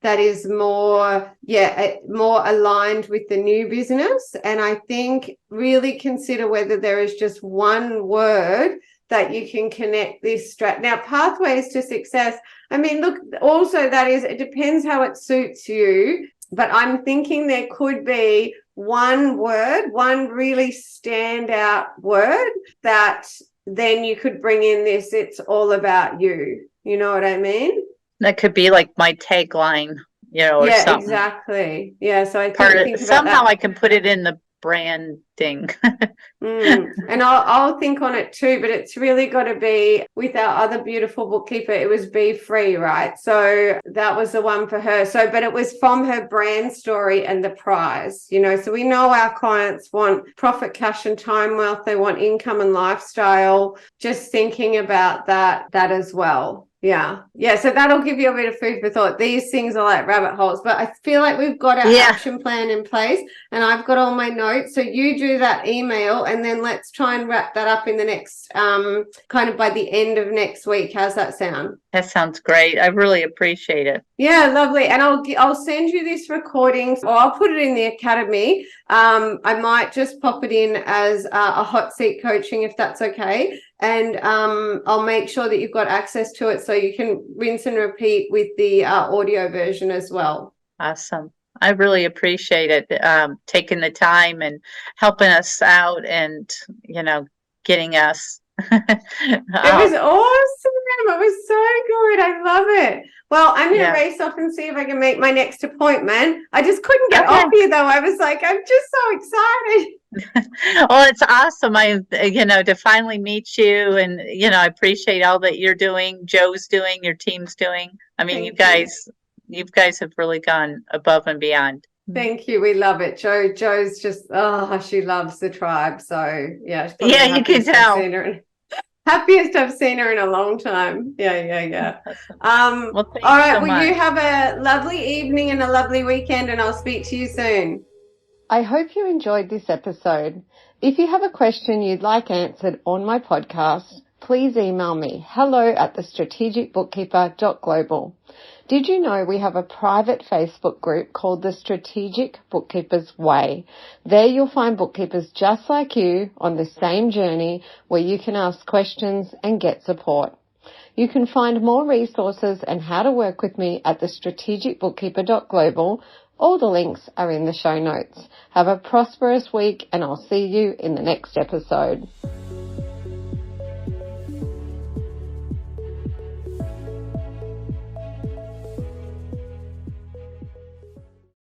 That is more aligned with the new business. And I think really consider whether there is just one word that you can connect this now, pathways to success. I mean, look, also it depends how it suits you, but I'm thinking there could be one word, one really standout word that then you could bring in this, it's all about you. You know what I mean? That could be like my tagline, or Yeah, something. exactly. Yeah, so I think about somehow that. I can put it in the branding. And I'll think on it too, but it's really got to be with our other beautiful bookkeeper. It was Be Free, right? So that was the one for her. So, but it was from her brand story and the prize, so we know our clients want profit, cash, and time wealth. They want income and lifestyle. Just thinking about that as well. Yeah. So that'll give you a bit of food for thought. These things are like rabbit holes, but I feel like we've got our action plan in place and I've got all my notes. So you do that email and then let's try and wrap that up in the next, kind of by the end of next week. How's that sound? That sounds great. I really appreciate it. Yeah, lovely. And I'll send you this recording, or I'll put it in the academy. I might just pop it in as a hot seat coaching if that's okay. And I'll make sure that you've got access to it so you can rinse and repeat with the audio version as well. Awesome. I really appreciate it, taking the time and helping us out and, getting us. It was awesome. It was so good. I love it. Well, I'm going to race off and see if I can make my next appointment. I just couldn't get off here, though. I was like, I'm just so excited. Well, it's awesome. To finally meet you, and, I appreciate all that you're doing, Joe's doing, your team's doing. I mean, you guys have really gone above and beyond. Thank you. We love it. Joe's just, she loves the tribe. So yeah. You can tell. Happiest I've seen her in a long time. Yeah. Well, all right. So much. You have a lovely evening and a lovely weekend, and I'll speak to you soon. I hope you enjoyed this episode. If you have a question you'd like answered on my podcast, please email me hello@thestrategicbookkeeper.global. Did you know we have a private Facebook group called The Strategic Bookkeeper's Way? There you'll find bookkeepers just like you on the same journey where you can ask questions and get support. You can find more resources and how to work with me at thestrategicbookkeeper.global. All the links are in the show notes. Have a prosperous week and I'll see you in the next episode.